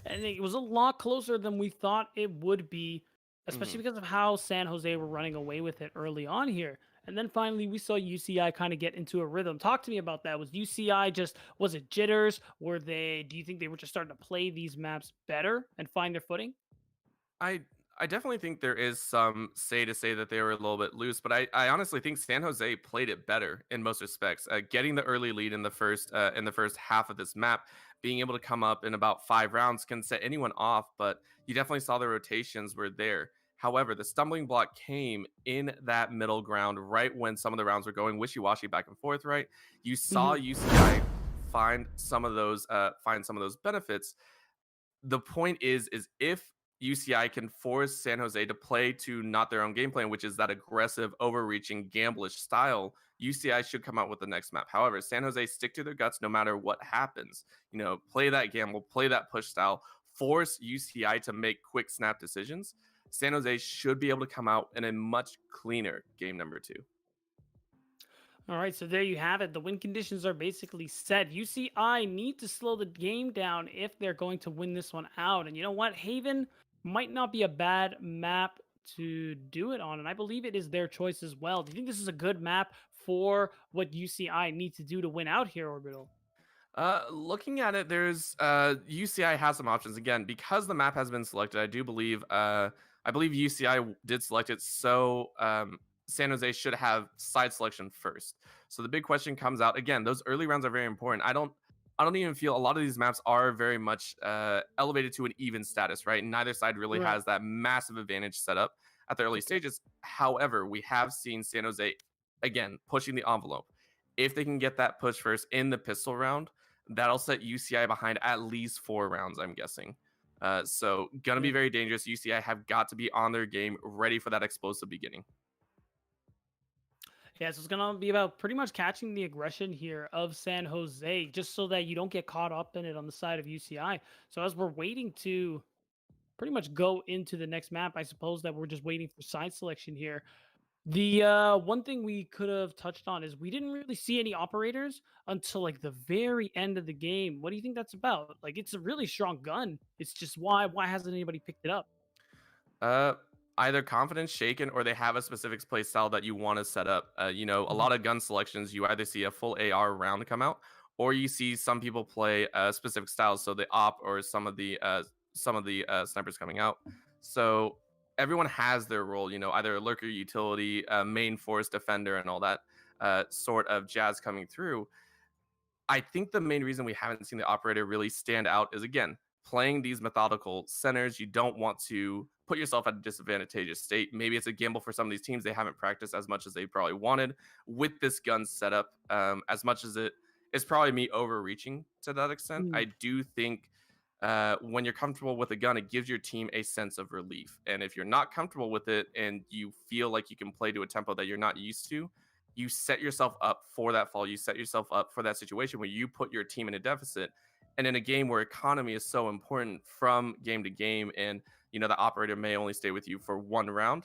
And it was a lot closer than we thought it would be, especially because of how San Jose were running away with it early on here. And then finally, we saw UCI kind of get into a rhythm. Talk to me about that. Was UCI was it jitters? Do you think they were just starting to play these maps better and find their footing? I definitely think there is some say that they were a little bit loose, but I honestly think San Jose played it better in most respects. Getting the early lead in the first half of this map, being able to come up in about 5 rounds can set anyone off, but you definitely saw the rotations were there. However, the stumbling block came in that middle ground right when some of the rounds were going wishy-washy back and forth, right? You saw UCI find some of those benefits. The point is if UCI can force San Jose to play to not their own game plan, which is that aggressive, overreaching, gamblish style, UCI should come out with the next map. However, San Jose stick to their guts no matter what happens. Play that gamble, play that push style, force UCI to make quick snap decisions. San Jose should be able to come out in a much cleaner game number 2. All right, so there you have it. The win conditions are basically set. UCI need to slow the game down if they're going to win this one out. And you know what? Haven might not be a bad map to do it on, and I believe it is their choice as well. Do you think this is a good map for what UCI need to do to win out here, Orbital? Looking at it, there's UCI has some options again because the map has been selected. I believe UCI did select it, so San Jose should have side selection first. So the big question comes out again. Those early rounds are very important. I don't even feel a lot of these maps are very much elevated to an even status, right? Neither side really has that massive advantage set up at the early stages. However, we have seen San Jose again pushing the envelope. If they can get that push first in the pistol round, that'll set UCI behind at least 4 rounds, I'm guessing. So gonna be very dangerous. UCI have got to be on their game, ready for that explosive beginning. Yeah, so it's going to be about pretty much catching the aggression here of San Jose, just so that you don't get caught up in it on the side of UCI. So as we're waiting to pretty much go into the next map, I suppose that we're just waiting for side selection here. The one thing we could have touched on is we didn't really see any operators until like the very end of the game. What do you think that's about? Like, it's a really strong gun. It's just why hasn't anybody picked it up? Either confidence shaken or they have a specific play style that you want to set up. A lot of gun selections, you either see a full AR round come out or you see some people play specific styles. So the op or some of the snipers coming out. So everyone has their role, either a lurker, utility, main force, defender, and all that sort of jazz coming through. I think the main reason we haven't seen the operator really stand out is, again, playing these methodical centers. You don't want to put yourself at a disadvantageous state. Maybe it's a gamble for some of these teams. They haven't practiced as much as they probably wanted with this gun setup. As much as it is probably me overreaching to that extent, I do think when you're comfortable with a gun, it gives your team a sense of relief. And if you're not comfortable with it and you feel like you can play to a tempo that you're not used to, you set yourself up for that fall. You set yourself up for that situation where you put your team in a deficit. And in a game where economy is so important from game to game, and the operator may only stay with you for 1 round,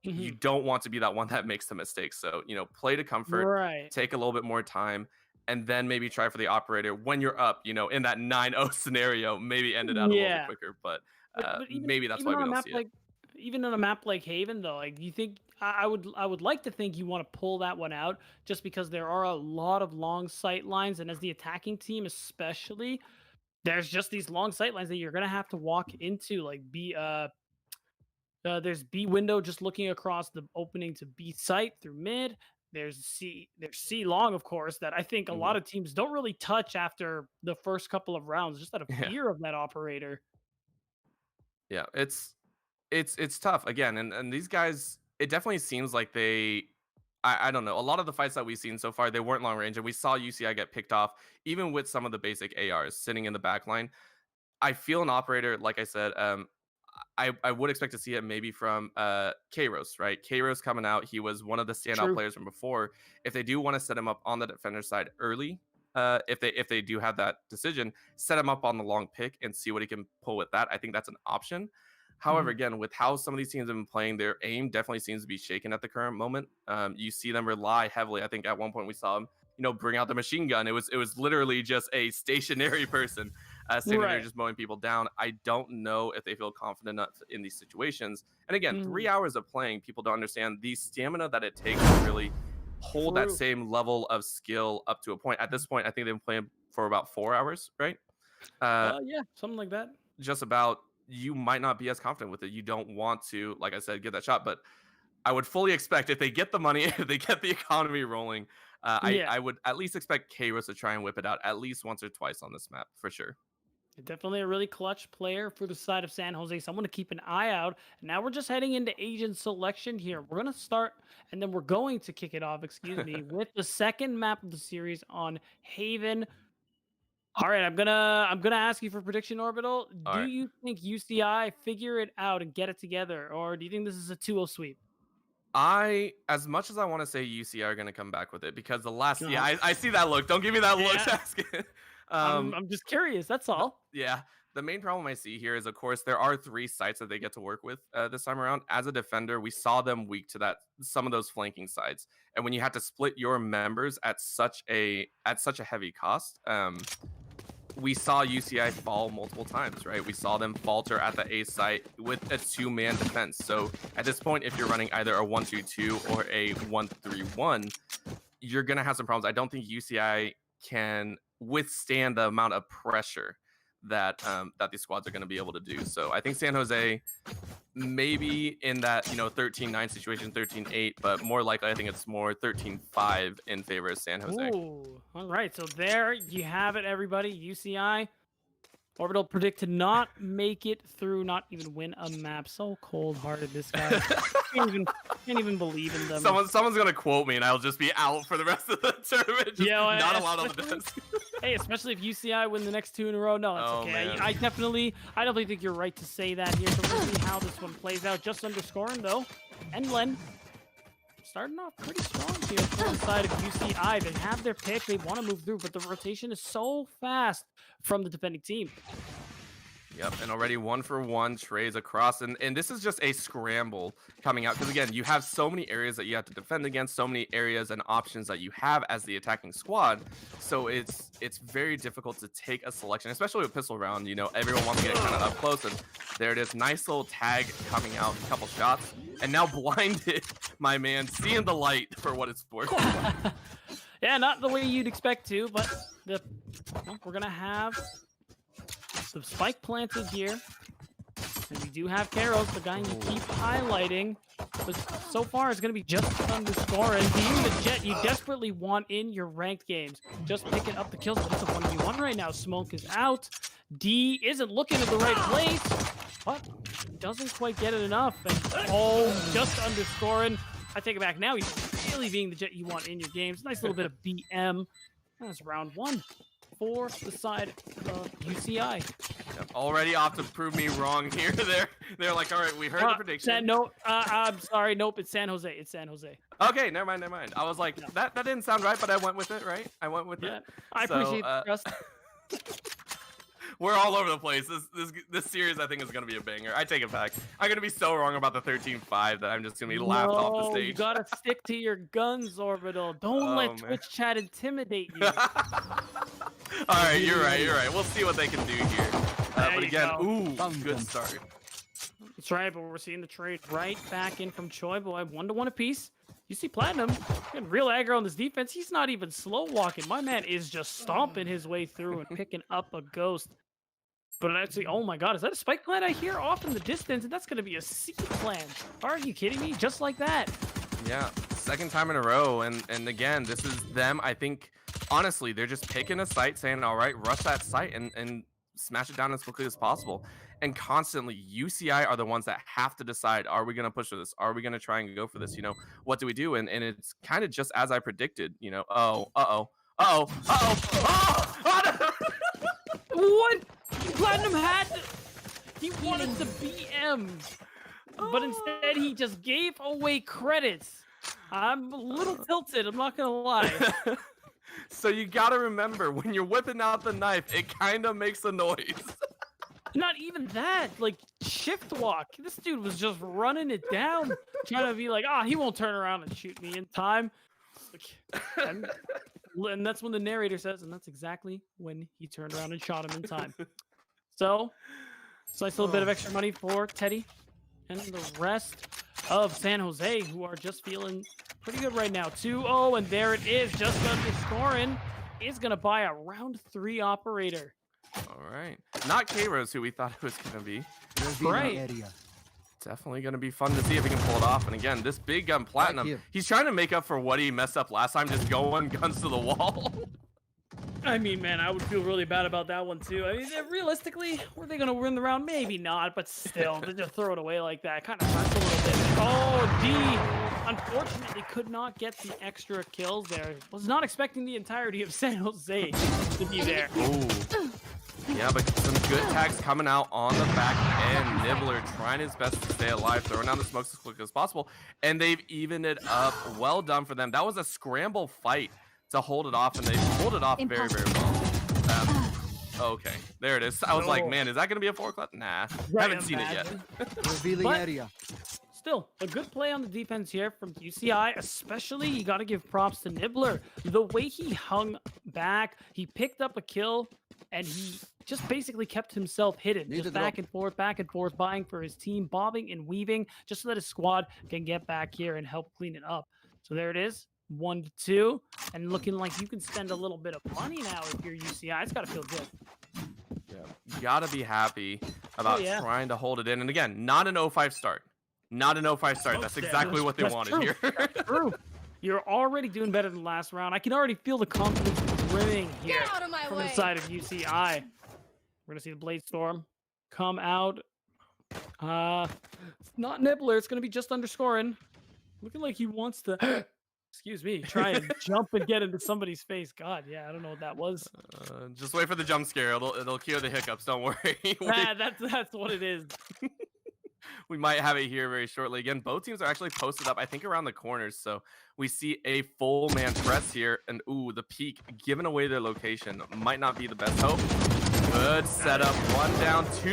you Mhm. don't want to be that one that makes the mistake. So, play to comfort, Right. take a little bit more time, and then maybe try for the operator when you're up, in that 9-0 scenario, maybe end it out a little bit Yeah. quicker. But But maybe that's even why on we a don't map see it. like even on a map like Haven though, like you think I would like to think you want to pull that one out just because there are a lot of long sight lines, and as the attacking team especially, there's just these long sight lines that you're gonna have to walk into. Like there's B window just looking across the opening to B site through mid. There's C long, of course, that I think a Mhm. lot of teams don't really touch after the first couple of rounds, just out of Yeah. fear of that operator. Yeah. It's tough again, and these guys, it definitely seems like I don't know. A lot of the fights that we've seen so far, they weren't long range, and we saw UCI get picked off, even with some of the basic ARs sitting in the back line. I feel an operator, like I said, I would expect to see it maybe from Kairos, right? Kairos coming out, he was one of the standout True. players from before. If they do want to set him up on the defender side early, if they do have that decision, set him up on the long pick and see what he can pull with that. I think that's an option. However, Mhm. again, with how some of these teams have been playing, their aim definitely seems to be shaken at the current moment. You see them rely heavily. I think at one point we saw them, bring out the machine gun. It was literally just a stationary person standing there Right. just mowing people down. I don't know if they feel confident enough in these situations. And again, Mhm. 3 hours of playing, people don't understand the stamina that it takes to really hold that True. same level of skill up to a point. At this point, I think they've been playing for about 4 hours, right? Uh, Yeah, something like that. just about, you might not be as confident with it. You don't want to, like I said, get that shot. But I would fully expect, if they get the money, if they get the economy rolling, Yeah, I would at least expect Kairos to try and whip it out at least once or twice on this map for sure. definitely a really clutch player for the side of San Jose. Someone to keep an eye out. And now we're just heading into agent selection here. We're gonna start, and then we're going to kick it off. Excuse me, with the second map of the series on Haven. All right, I'm gonna ask you for prediction, Orbital. All Do right. you think UCI figure it out and get it together, or do you think this is a 2-0 sweep? As much as I want to say UCI are going to come back with it, because yeah, Uh-huh. I see that look. Don't give me that look, Yeah, Sasuke. I'm um, I'm just curious. That's the, all. yeah, the main problem I see here is, of course, there are 3 sites that they get to work with this time around. As a defender, we saw them weak to some of those flanking sides, and when you have to split your members at such a heavy cost, we saw UCI fall multiple times, right? We saw them falter at the A site with a 2-man defense. So at this point, if you're running either a 1-2-2 or a 1-3-1, you're gonna have some problems. I don't think UCI can withstand the amount of pressure that these squads are going to be able to do. So I think San Jose, maybe in that 13-9 situation, 13-8, but more likely I think it's more 13-5 in favor of San Jose. Ooh, all right. So there you have it, everybody. UCI Orbital predict to not make it through, not even win a map. So cold-hearted, this guy. Can't even believe in them. Someone's gonna quote me, and I'll just be out for the rest of the tournament. Just Yeah, not allowed on the especially- desk. Hey, especially if UCI win the next 2 in a row. No, that's Oh, okay. man. I definitely think you're right to say that here. So we'll see how this one plays out. Just underscoring though, and Len starting off pretty strong here on the side of UCI. They have their pick. They want to move through, but the rotation is so fast from the defending team. Yep, and already 1-for-1 trades across, and this is just a scramble coming out, because again, you have so many areas that you have to defend against, so many areas and options that you have as the attacking squad. So it's very difficult to take a selection, especially with pistol round. Everyone wants to get kind of up close, and there it is, nice little tag coming out, a couple shots, and now blinded, my man, seeing the light for what it's worth. Yeah, not the way you'd expect to, but we're gonna have the spike planted here. And we do have Karos, the guy you keep highlighting. But so far, it's going to be just underscore. And being the Jet you desperately want in your ranked games. Just picking up the kills. But it's a 1v1 right now. Smoke is out. D isn't looking at the right place. But doesn't quite get it enough. And just underscoring. I take it back now. He's really being the Jet you want in your games. Nice little bit of BM. That's round 1 for the side of UCI. Yep, already off to prove me wrong here. They're like, all right, we heard the prediction. No, I'm sorry. Nope, it's San Jose. It's San Jose. Okay, never mind. I was like, that didn't sound right, but I went with it, right? I went with it. I appreciate the trust. We're all over the place. This series, I think, is gonna be a banger. I take it back. I'm gonna be so wrong about the 13-5 that I'm just gonna be laughed off the stage. You gotta stick to your guns, Orbital. Don't let man. Twitch chat intimidate you. All right, you're right. We'll see what they can do here. But again, good start. That's right, but we're seeing the trade right back in from Choi Boy, 1-1 apiece. You see Platinum getting real aggro on this defense. He's not even slow walking. My man is just stomping his way through and picking up a ghost. But actually, oh my god, is that a spike plant I hear off in the distance? And that's going to be a seed plant. Are you kidding me? Just like that. Yeah, second time in a row. And again, this is them. I think, honestly, they're just picking a site, saying, all right, rush that site and smash it down as quickly as possible. And constantly, UCI are the ones that have to decide, are we going to push for this? Are we going to try and go for this? You know, what do we do? And it's kind of just as I predicted, you know, What? Platinum had, he wanted to BM, but instead he just gave away credits. I'm a little tilted, I'm not going to lie. So you got to remember, when you're whipping out the knife, it kind of makes a noise. Not even that, like shift walk. This dude was just running it down, trying to be like, he won't turn around and shoot me in time. And that's when the narrator says, and that's exactly when he turned around and shot him in time. So, nice little bit of extra money for Teddy and the rest of San Jose, who are just feeling pretty good right now. 2-0, and there it is, just under scoring. Is going to buy a round 3 operator. All right. Not K-Rose, who we thought it was going to be. Right. Definitely going to be fun to see if he can pull it off. And again, this big gun Platinum, he's trying to make up for what he messed up last time, just going guns to the wall. I mean, man, I would feel really bad about that one, too. I mean, realistically, were they going to win the round? Maybe not, but still, to just throw it away like that kind of hurts a little bit. Oh, D, unfortunately, could not get the extra kills there. Was not expecting the entirety of San Jose to be there. Ooh. Yeah, but some good tags coming out on the back end. Nibbler trying his best to stay alive, throwing down the smokes as quick as possible, and they've evened it up. Well done for them. That was a scramble fight to hold it off, and they pulled it off very, very well. Okay, there it is. I was like, man, is that going to be a 4 o'clock? Nah, haven't seen it yet. Revealing area. Still, a good play on the defense here from UCI, especially you got to give props to Nibbler. The way he hung back, he picked up a kill, and he just basically kept himself hidden. Just back and forth, buying for his team, bobbing and weaving, just so that his squad can get back here and help clean it up. So there it is, 1-2, and looking like you can spend a little bit of money now if you're UCI. It's got to feel good. Yeah, you got to be happy about trying to hold it in. And again, not an 0-5 start. Not an 0-5 start. That's exactly what they wanted here. That's true. You're already doing better than last round. I can already feel the confidence brimming here from the side of UCI. We're going to see the Blade Storm come out. It's not Nibbler. It's going to be just underscoring. Looking like he wants to, excuse me, try and jump and get into somebody's face. God, yeah, I don't know what that was. Just wait for the jump scare. It'll cure the hiccups. Don't worry. That's what it is. We might have it here very shortly. Again, both teams are actually posted up, I think, around the corners. So we see a full man press here. And, ooh, the peak giving away their location. Might not be the best hope. Good setup. 1 down, 2.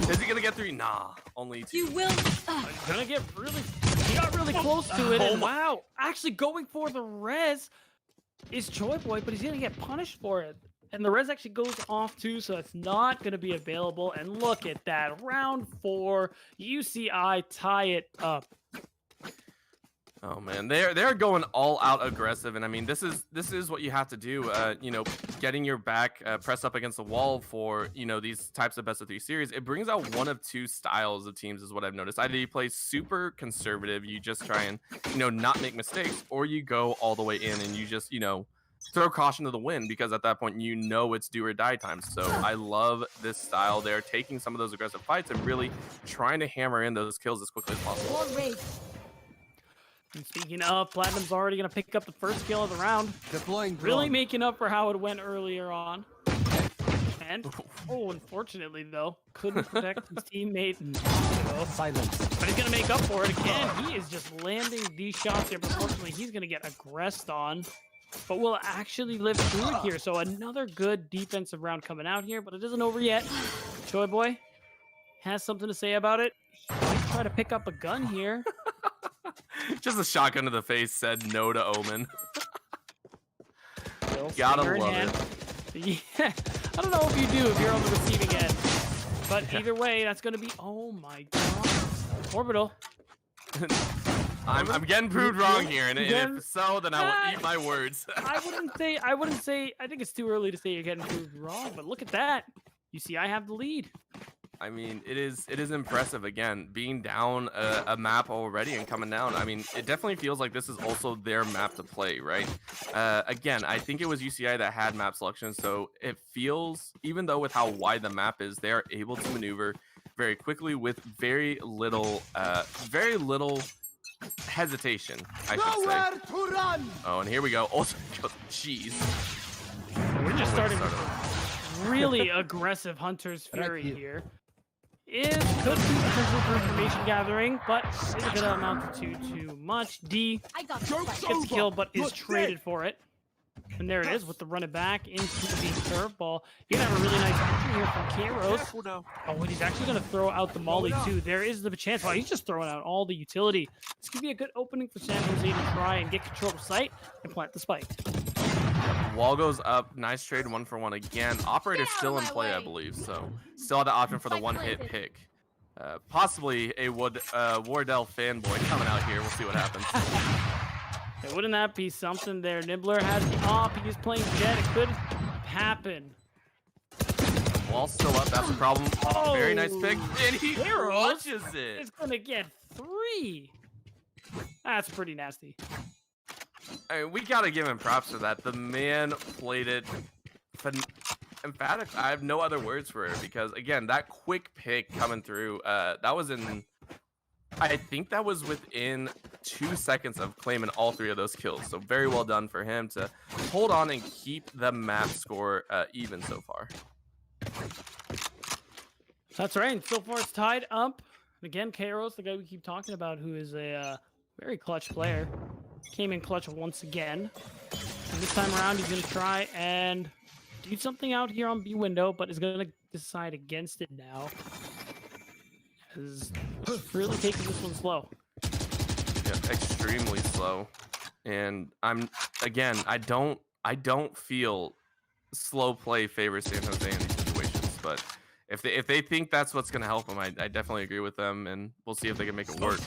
Is he going to get 3? Nah, only 2. You will. He's going to get really... He got really close to it. And wow, actually going for the res is Choi Boy, but he's going to get punished for it. And the res actually goes off too, so it's not going to be available. And look at that. Round 4, UCI tie it up. Oh man, they're going all out aggressive, and I mean this is what you have to do. You know, getting your back pressed up against the wall for these types of best of 3 series. It brings out one of 2 styles of teams, is what I've noticed. Either you play super conservative, you just try and not make mistakes, or you go all the way in and you just throw caution to the wind, because at that point it's do or die time. So I love this style. They're taking some of those aggressive fights and really trying to hammer in those kills as quickly as possible. And speaking of, Platinum's already going to pick up the first kill of the round. Deploying really making up for how it went earlier on. And, unfortunately, though, couldn't protect his teammate. Silence. But he's going to make up for it again. He is just landing these shots here. But unfortunately, he's going to get aggressed on. but will actually live through it here. So another good defensive round coming out here, but it isn't over yet. Choi Boy has something to say about it. He might try to pick up a gun here. Just a shotgun to the face said no to Omen. Gotta love it. Yeah, I don't know if you do if you're on the receiving end, but either way, that's gonna be. Oh my god, Orbital. I'm getting proved wrong here, and if so, then I will eat my words. I wouldn't say. I think it's too early to say you're getting proved wrong, but look at that. You see, I have the lead. I mean, it is impressive, again, being down a map already and coming down. I mean, it definitely feels like this is also their map to play, right? Again, I think it was UCI that had map selection, so it feels, even though with how wide the map is, they are able to maneuver very quickly with very little hesitation, I should say. To run. Oh, and here we go. Also, jeez. We're just starting with really aggressive Hunter's Fury here. It could be potential for information gathering, but it's going to amount to too much. D gets the kill, but is traded for it. And there it is with the run it back into the curveball. You're going to have a really nice action here from Kairos. Oh, and he's actually going to throw out the molly too. There is the chance. Wow, he's just throwing out all the utility. This could be a good opening for San Jose to try and get control of sight and plant the spike. Wall goes up. Nice trade, 1-for-1 again. Operator's still in play, I believe. So still have the option for the one-hit pick. Possibly a Wardell fanboy coming out here. We'll see what happens. Hey, wouldn't that be something there? Nibbler has the op. He's playing Jet. It could happen. Wall's still up. That's the problem. Oh, very nice pick. And he clutches it. It's going to get 3. That's pretty nasty. I mean, we gotta give him props for that. The man played it emphatic. I have no other words for it because, again, that quick pick coming through, that was in, I think that was within 2 seconds of claiming all 3 of those kills. So very well done for him to hold on and keep the map score even so far. That's right. And so far it's tied up. Again, Kairos, the guy we keep talking about, who is a very clutch player. Came in clutch once again. And this time around, he's going to try and do something out here on B window, but is going to decide against it now. Is really taking this one slow. Yeah, extremely slow. And I don't feel slow play favors San Jose in these situations, but if they think that's what's going to help them, I definitely agree with them, and we'll see if they can make it work.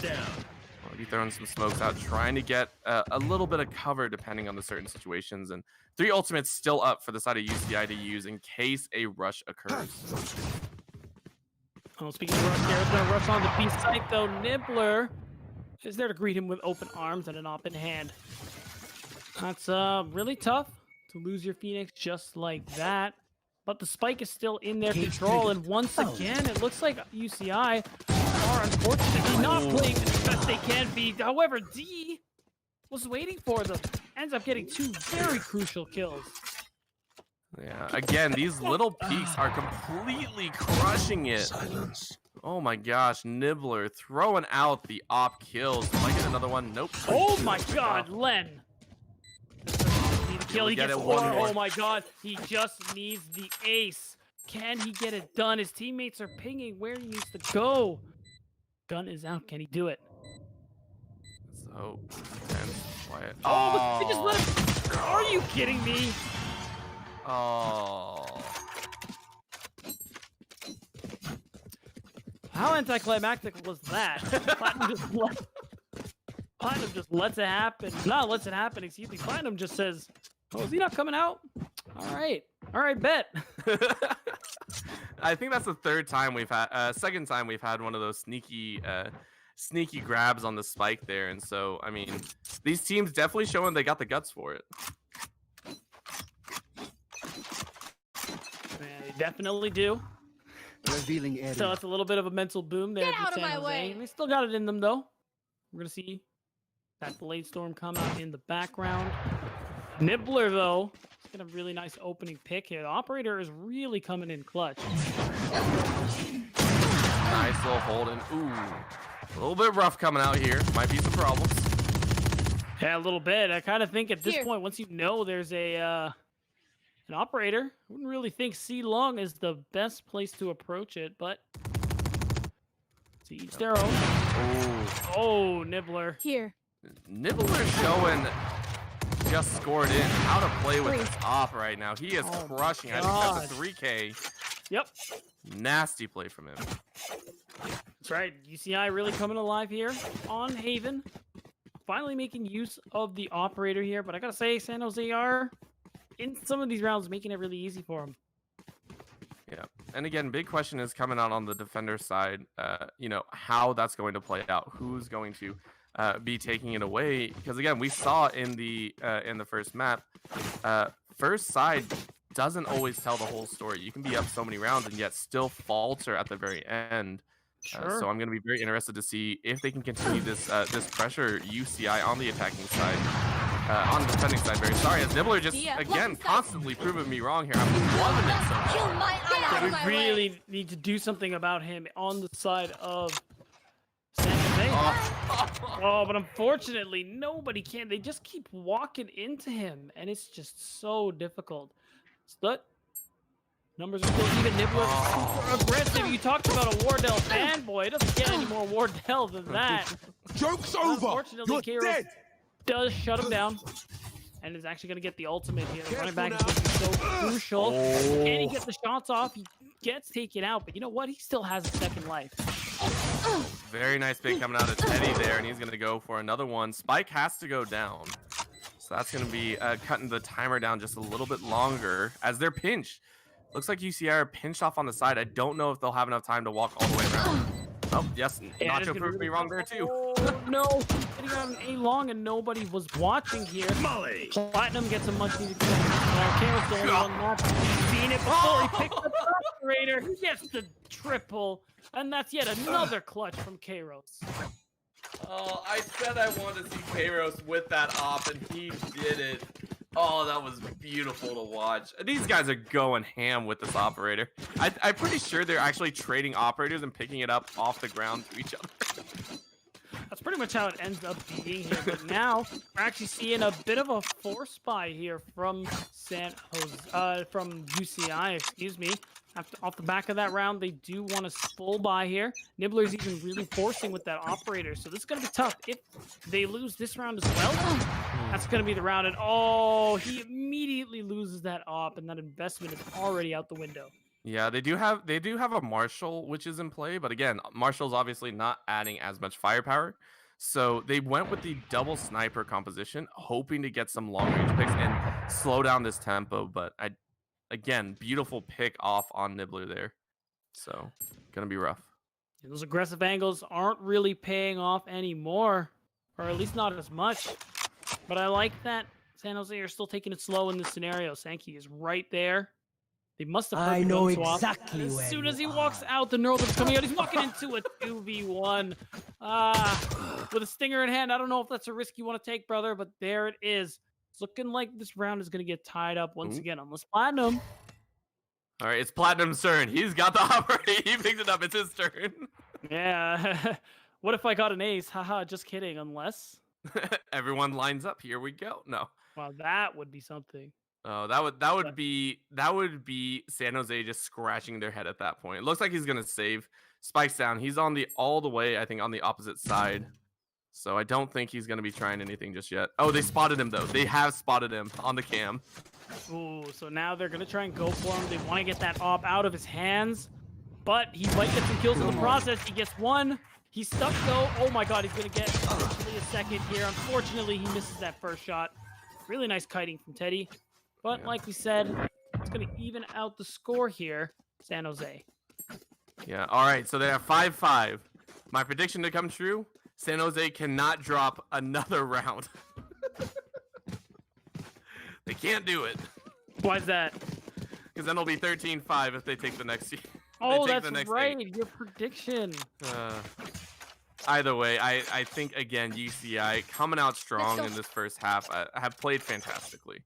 Already throwing some smokes out, trying to get a little bit of cover depending on the certain situations, and 3 ultimates still up for the side of UCI to use in case a rush occurs. Oh, speaking of rush, there's no rush on the B site though. Nibbler is there to greet him with open arms and an op in hand. That's really tough to lose your Phoenix just like that. But the spike is still in their control, and once again, it looks like UCI are unfortunately not playing as best they can be. However, D was waiting for them. Ends up getting 2 very crucial kills. Yeah, again, these little peaks are completely crushing it. Silence. Oh my gosh, Nibbler throwing out the op kills. Might get another one. Nope. Oh my god, Len. Kill. He gets 4. Oh my god, he just needs the ace. Can he get it done? His teammates are pinging where he needs to go. Gun is out. Can he do it? So, quiet. Oh, but they just let him. Are you kidding me? Oh. How anticlimactic was that? Platinum just lets it happen. Not lets it happen, excuse me. Platinum just says, oh, is he not coming out? All right, bet. I think that's the second time we've had one of those sneaky grabs on the spike there, and so I mean, these teams definitely showing they got the guts for it. They definitely do. Revealing area. So it's a little bit of a mental boom there. Get out of my way. They still got it in them though. We're gonna see that Blade Storm come out in the background. Nibbler though, it's got a really nice opening pick here. The operator is really coming in clutch. Nice little hold in. Ooh, a little bit rough coming out here. Might be some problems. Yeah, a little bit. I kind of think at this point, once you know there's a an operator, I wouldn't really think C long is the best place to approach it, but to each their own. Oh, Nibbler. Here. Nibbler showing just scored in how to play with this op right now. He is crushing. I think that's a 3K. Yep. Nasty play from him. That's right. UCI really coming alive here on Haven. Finally making use of the operator here, but I gotta say, San Jose are in some of these rounds making it really easy for him. Yeah, and again, big question is coming out on the defender side. You know, how that's going to play out. Who's going to be taking it away? Because again, we saw in the first map, first side doesn't always tell the whole story. You can be up so many rounds and yet still falter at the very end. Sure. So I'm going to be very interested to see if they can continue this this pressure UCI on the attacking side, on the defending side. Very sorry, as Nibbler just again constantly proving me wrong here. I'm loving it so far. We really need to do something about him on the side of San Jose. Oh, but unfortunately, nobody can. They just keep walking into him, and it's just so difficult. Stut. Numbers are still even. Nibbler super aggressive. You talked about a Wardell fanboy. It doesn't get any more Wardell than that. Joke's over. Unfortunately, You're Kairos dead. does shut him down. And is actually going to get the ultimate here. The running back is going to be so crucial. Can he get the shots off? He gets taken out. But you know what? He still has a second life. Very nice pick coming out of Teddy there. And he's going to go for another one. Spike has to go down. So that's going to be cutting the timer down just a little bit longer as they're pinched. Looks like UCI are pinched off on the side. I don't know if they'll have enough time to walk all the way around. Oh, yes. Yeah, Nacho proved me wrong there, too. Oh, no. Getting on an A-long and nobody was watching here. Molly. Platinum gets a much-needed kill. Kairos the only one left. He's seen it before. He picks up the operator. He gets the triple. And that's yet another clutch from Kairos. Oh, I said I wanted to see Kairos with that op, and he did it. Oh, that was beautiful to watch. These guys are going ham with this operator. I'm pretty sure they're actually trading operators and picking it up off the ground to each other. That's pretty much how it ends up being here. But now we're actually seeing a bit of a force buy here from from UCI, excuse me. Off the back of that round, they do want to full buy here. Nibbler's even really forcing with that operator, so this is going to be tough. If they lose this round as well, that's going to be the round. And oh, he immediately loses that op, and that investment is already out the window. Yeah, they do have a Marshall, which is in play, but again, Marshall's obviously not adding as much firepower. So they went with the double sniper composition, hoping to get some long range picks and slow down this tempo, but again, beautiful pick off on Nibbler there. So, gonna be rough. And those aggressive angles aren't really paying off anymore, or at least not as much. But I like that San Jose are still taking it slow in this scenario. Sankey is right there. They must have heard the gun swap. exactly As where soon as he you walks out, the neural is coming out. He's walking into a 2v1. With a stinger in hand. I don't know if that's a risk you want to take, brother, but there it is. It's looking like this round is going to get tied up once again, unless Platinum. All right, it's Platinum's turn. He's got the operator. He picked it up. It's his turn. Yeah. What if I got an ace? Haha, just kidding. Unless. Everyone lines up. Here we go. No. Wow, that would be something. Oh, that would be San Jose just scratching their head at that point. It looks like he's gonna save. Spikes down. He's on all the way, I think, on the opposite side. So I don't think he's gonna be trying anything just yet. Oh, they spotted him though. They have spotted him on the cam. Ooh, so now they're gonna try and go for him. They want to get that op out of his hands, but he might get some kills in the process. He gets one. He's stuck though. Oh my God, he's gonna get actually a second here. Unfortunately, he misses that first shot. Really nice kiting from Teddy. But like we said, it's going to even out the score here, San Jose. Yeah, all right, so they have 5-5. My prediction to come true, San Jose cannot drop another round. They can't do it. Why is that? Because then it'll be 13-5 if they take the next Oh, that's right, 8. your prediction. Either way, I think, again, UCI coming out strong in this first half have played fantastically.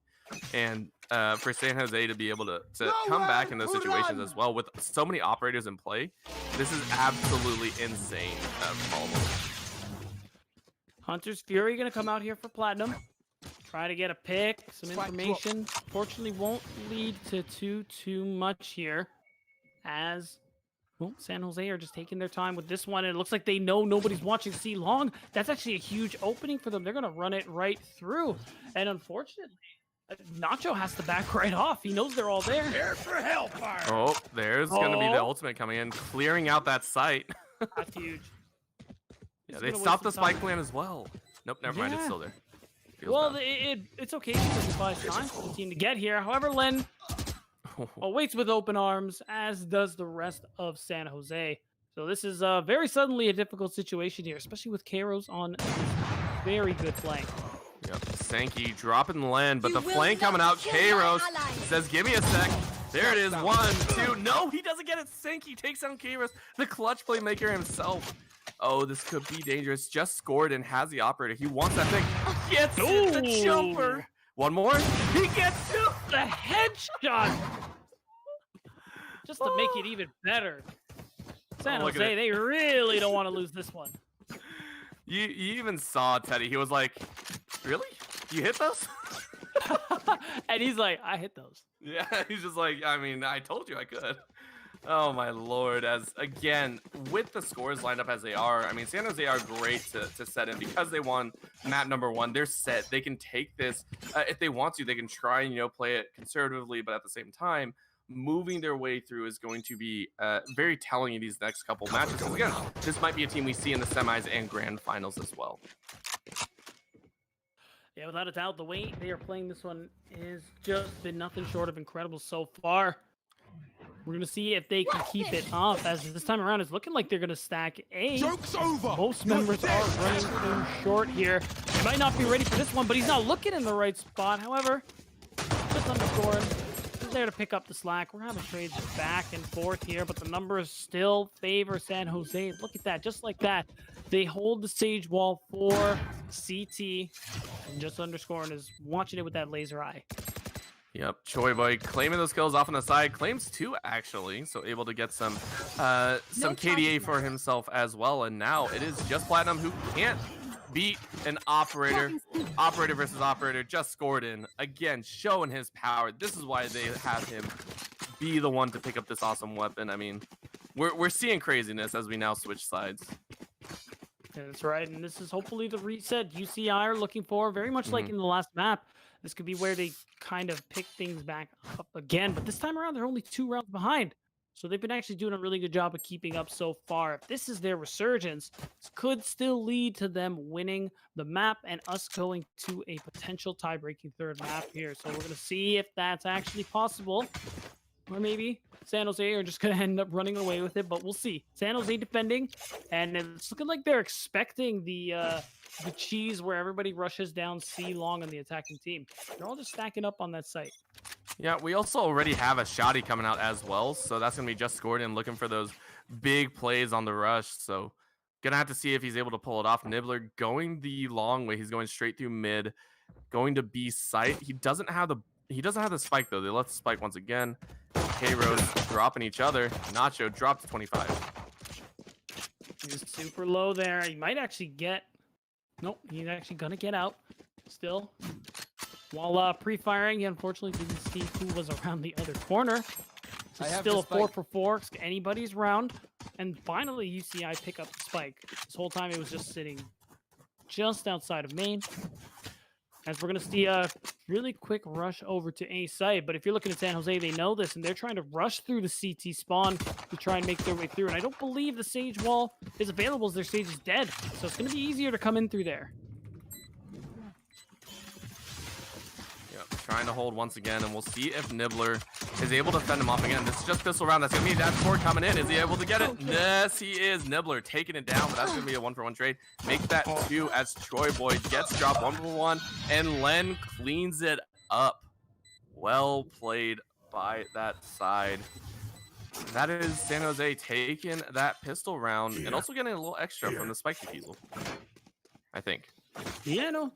And for San Jose to be able to come back in those situations as well with so many operators in play, this is absolutely insane from all of them. Hunter's Fury gonna come out here for Platinum. Try to get a pick, some information. Fortunately, won't lead to too much here, as well, San Jose are just taking their time with this one. And it looks like they know nobody's watching C long. That's actually a huge opening for them. They're gonna run it right through, and unfortunately, Nacho has to back right off. He knows they're all there. Here for hellfire. Oh, there's gonna be the ultimate coming in, clearing out that site. That's huge. Yeah, they stopped the spike plan as well. Nope, never mind. It's Yeah. still there. Feels Well, bad. it's okay because it buys time for the team to get here. However, Len awaits with open arms, as does the rest of San Jose. So this is very suddenly a difficult situation here, especially with Kairos on this very good flank. Yep, Sankey dropping the land, but the flank coming out. Kairos says, give me a sec. There it is, 1, 2. No, he doesn't get it. Sankey takes down Kairos, the clutch playmaker himself. Oh, this could be dangerous. Just scored and has the operator. He wants that thing. Gets it, the jumper. One more. He gets it. The headshot! Just to make it even better. San look at Jose, it. they really don't want to lose this one. You even saw Teddy. He was like, really? You hit those? And he's like, I hit those. Yeah, he's just like, I mean, I told you I could. Oh my lord, as again, with the scores lined up as they are, I mean, San Jose are great to set in because they won map number 1. They're set. They can take this, if they want to, they can try and, play it conservatively, but at the same time, moving their way through is going to be very telling in these next couple matches. Because again, this might be a team we see in the semis and grand finals as well. Yeah, without a doubt, the way they are playing this one has just been nothing short of incredible so far. We're going to see if they can keep it off, as this time around it's looking like they're going to stack A. Joke's over. Most members are running too short here. He might not be ready for this one, but he's not looking in the right spot. However, just underscoring. He's there to pick up the slack. We're having trades back and forth here, but the numbers still favor San Jose. Look at that, just like that. They hold the stage wall for CT. And just underscoring is watching it with that laser eye. Yep, Choi Boy claiming those kills off on the side, claims 2 actually, so able to get some KDA for himself as well. And now it is just Platinum who can't beat an operator. Operator versus operator, just scored in again, showing his power. This is why they have him be the one to pick up this awesome weapon. I mean, we're seeing craziness as we now switch sides. Yeah, that's right, and this is hopefully the reset UCI are looking for, very much like in the last map. This could be where they kind of pick things back up again, but this time around they're only 2 rounds behind. So they've been actually doing a really good job of keeping up so far. If this is their resurgence, this could still lead to them winning the map and us going to a potential tie-breaking 3rd map here. So we're going to see if that's actually possible. Or maybe San Jose are just going to end up running away with it, but we'll see. San Jose defending, and it's looking like they're expecting the cheese where everybody rushes down C long on the attacking team. They're all just stacking up on that site. Yeah, we also already have a shotty coming out as well, so that's going to be just scored and looking for those big plays on the rush. So gonna have to see if he's able to pull it off. Nibbler going the long way. He's going straight through mid, going to B site. He doesn't have the spike though. They left the spike once again. K-Rose dropping each other. Nacho dropped to 25. He's super low there. He might actually get... Nope, he's actually going to get out still. While pre-firing, he unfortunately didn't see who was around the other corner. So still a 4 for 4. Anybody's round. And finally, UCI pick up the spike. This whole time it was just sitting just outside of main. As we're going to see a really quick rush over to A site. But if you're looking at San Jose, they know this, and they're trying to rush through the CT spawn to try and make their way through. And I don't believe the Sage wall is available as their Sage is dead. So it's going to be easier to come in through there. Yep, trying to hold once again, and we'll see if Nibbler is able to fend him off again. This is just pistol round. That's going to be that score coming in. Is he able to get it? Yes, he is. Nibbler taking it down, but that's going to be a 1-for-1 trade. Make that 2 as Troy Boy gets dropped 1-for-1, and Len cleans it up. Well played by that side. That is San Jose taking that pistol round and also getting a little extra from the spike defusal, I think. Yeah, no,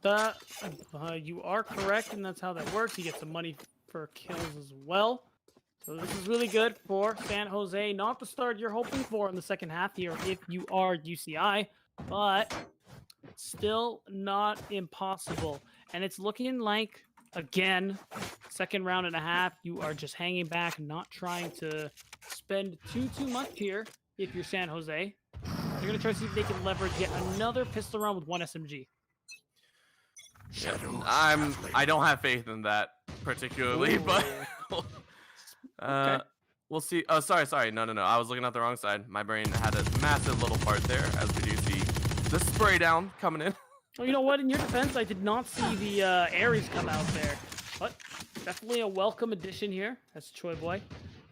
you are correct, and that's how that works. You get some money for kills as well. So this is really good for San Jose. Not the start you're hoping for in the second half here if you are UCI, but still not impossible. And it's looking like, again, second round and a half, you are just hanging back, not trying to spend too much here if you're San Jose. They're going to try to see if they can leverage yet another pistol round with one SMG. I don't have faith in that particularly, Ooh. but Okay. we'll see. Oh, sorry. No. I was looking at the wrong side. My brain had a massive little part there, as we do see the spray down coming in. Well, you know what? In your defense, I did not see the Ares come out there, but definitely a welcome addition here. That's Choi Boy.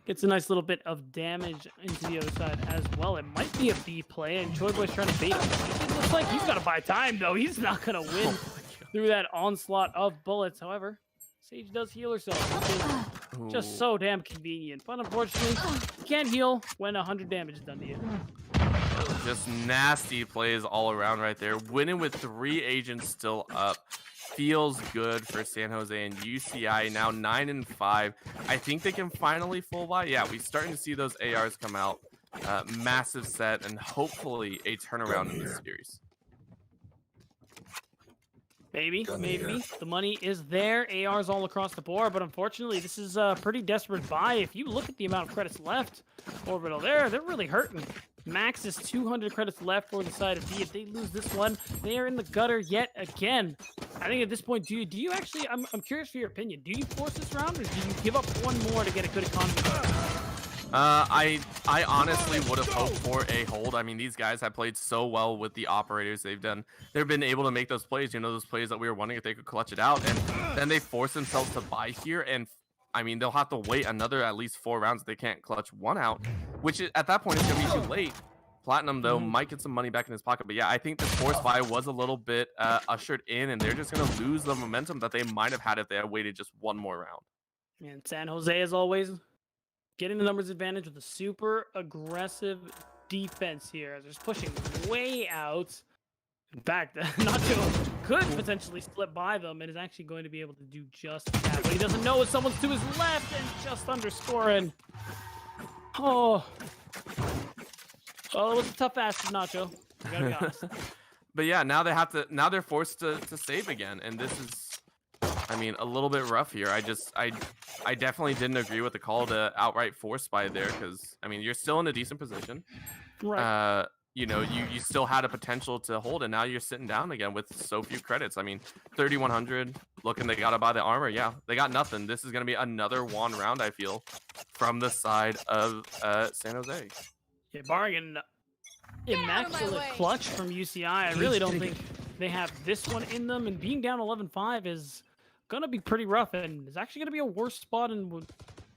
Gets a nice little bit of damage into the other side as well. It might be a B play, and Choi Boy's trying to bait him. It looks like he's got to buy time, though. He's not going to win through that onslaught of bullets. However, Sage does heal herself, which is just so damn convenient. But unfortunately, you can't heal when 100 damage is done to you. Just nasty plays all around right there. Winning with 3 agents still up. Feels good for San Jose and UCI, now 9-5. I think they can finally full buy. Yeah, we're starting to see those ARs come out. Massive set and hopefully a turnaround in this series. Maybe. The money is there. ARs all across the board, but unfortunately, this is a pretty desperate buy. If you look at the amount of credits left, Orbital, they're really hurting. Max is 200 credits left for the side of B. If they lose this one, they are in the gutter yet again. I think at this point, do you actually, I'm curious for your opinion. Do you force this round, or do you give up one more to get a good economy? I honestly would have hoped for a hold. I mean, these guys have played so well with the operators they've been able to make those plays, those plays that we were wondering if they could clutch it out, and then they force themselves to buy here, and I mean, they'll have to wait another at least 4 rounds if they can't clutch one out, which at that point is going to be too late. Platinum, though, might get some money back in his pocket. But yeah, I think the force buy was a little bit ushered in, and they're just going to lose the momentum that they might have had if they had waited just one more round. And San Jose, as always, getting the numbers advantage with a super aggressive defense here. They're just pushing way out. In fact, Nacho could potentially slip by them and is actually going to be able to do just that. What he doesn't know is someone's to his left and just underscoring. Oh. Well, it was a tough ask for Nacho. I gotta be honest. But yeah, now they're forced to save again, and this is, I mean, a little bit rough here. I definitely didn't agree with the call to outright force buy there, because I mean, you're still in a decent position. Right. You still had a potential to hold, and now you're sitting down again with so few credits. I mean, 3,100. Looking, they gotta buy the armor. Yeah, they got nothing. This is gonna be another one round, I feel, from the side of San Jose. Yeah, barring an immaculate clutch from UCI, I really don't think they have this one in them. And being down 11-5 is gonna be pretty rough, and it's actually gonna be a worse spot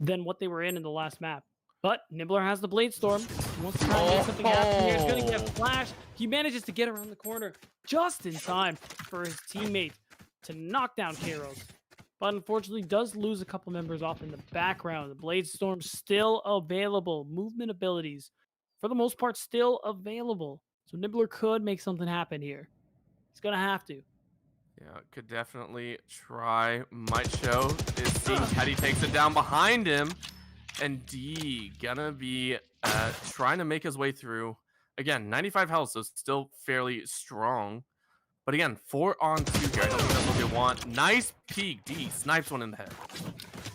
than what they were in the last map. But Nibbler has the Blade Storm. He wants to try and make something happen here. He's going to get flashed. He manages to get around the corner just in time for his teammate to knock down Kairos. But unfortunately does lose a couple members off in the background. The Blade Storm still available. Movement abilities, for the most part, still available. So Nibbler could make something happen here. He's going to have to. Yeah, could definitely try. Might show. Is seeing Teddy takes it down behind him. And D gonna be trying to make his way through. Again, 95 health, so still fairly strong. But again, 4 on 2 here. I don't think that's what they want. Nice peek. D snipes one in the head.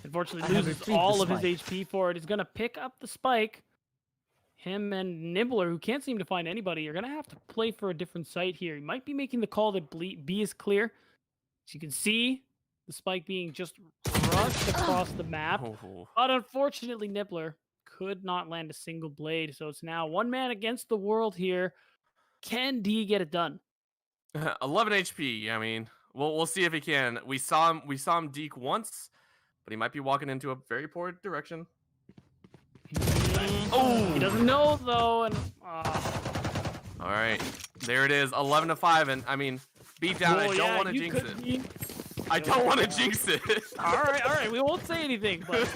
Unfortunately, loses all of his HP for it. He's gonna pick up the spike. Him and Nibbler, who can't seem to find anybody, are gonna have to play for a different site here. He might be making the call that B is clear. As you can see, the spike being just rushed across the map. But unfortunately, Nibbler could not land a single blade. So it's now one man against the world here. Can D get it done? 11 HP. I mean, we'll see if he can. We saw him deke once, but he might be walking into a very poor direction. Oh, he doesn't know though. And all right, there it is, 11-5. And I mean, beat down. I don't want to jinx it. I don't want to jinx it. All right. We won't say anything, but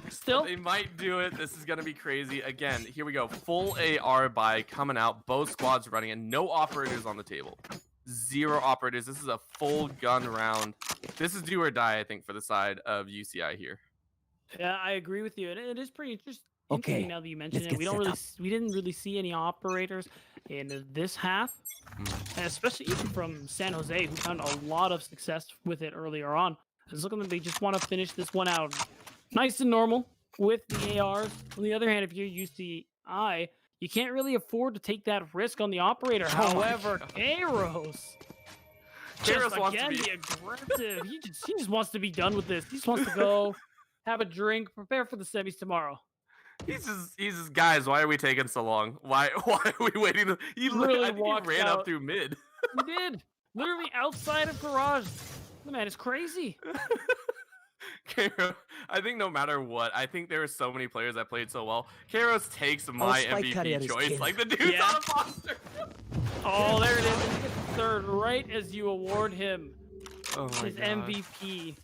still, they might do it. This is gonna be crazy. Again, here we go. Full AR buy coming out. Both squads running, and no operators on the table. 0 operators. This is a full gun round. This is do or die, I think, for the side of UCI here. Yeah, I agree with you. And it is pretty interesting Okay, now that you mention let's it. get set We didn't really see any operators in this half, and especially even from San Jose, who found a lot of success with it earlier on. It's looking like they just want to finish this one out nice and normal with the ARs. On the other hand, if you're UCI, you can't really afford to take that risk on the operator. Oh my However, God. Kairos Kairos wants to again be the aggressive. He just wants to be done with this. He just wants to go have a drink, prepare for the semis tomorrow. He's just guys. Why are we taking so long? Why are we waiting? He Literally I think walked he ran out. up through mid. He did. Literally outside of garage. The man is crazy. Kairos, I think no matter what, I think there were so many players that played so well. Kairos takes my spike carrier MVP is choice. killed. Like the dude's Yeah. on a monster. Oh, there it is. He gets third right as you award him Oh my his God. MVP.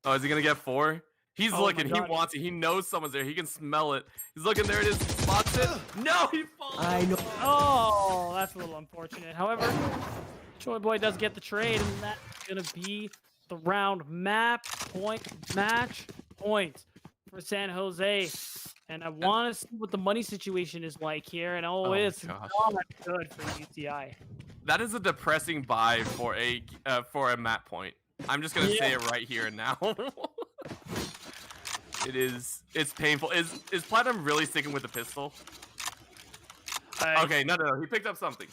Oh, is he gonna get 4? He's Oh my looking. He God. wants it. He knows someone's there. He can smell it. He's looking. There it is. Spots it. No, he falls. I know. Oh, that's a little unfortunate. However, Choi Boy does get the trade, and that's gonna be the round map point match point for San Jose. And I want to see what the money situation is like here. And Oh, it's gosh. not good for UTI. That is a depressing buy for a map point. I'm just gonna say it right here and now. It's painful. Is Platinum really sticking with the pistol? Okay, no. He picked up something.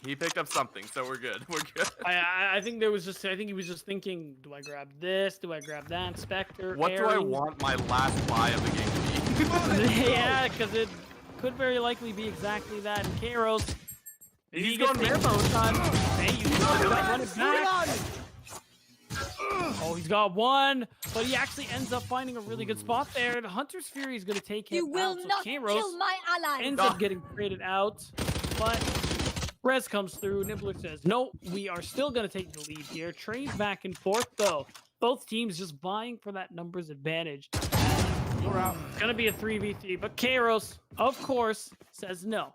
So we're good. We're good. I think there was just I think he was just thinking, do I grab this? Do I grab that? Spectre. What do I Ares? want my last buy of the game to be? Yeah, because it could very likely be exactly that. And Kairos, maybe He's he gets going the ammo time. Hey, you can run it back. Oh, he's got one, but he actually ends up finding a really good spot there. And Hunter's Fury is going to take him You will out. So not Kairos kill my ally. ends up getting traded out, but Rez comes through. Nibbler says, no, we are still going to take the lead here. Trades back and forth, though. Both teams just vying for that numbers advantage. You're out. It's going to be a 3v3, but Kairos, of course, says no.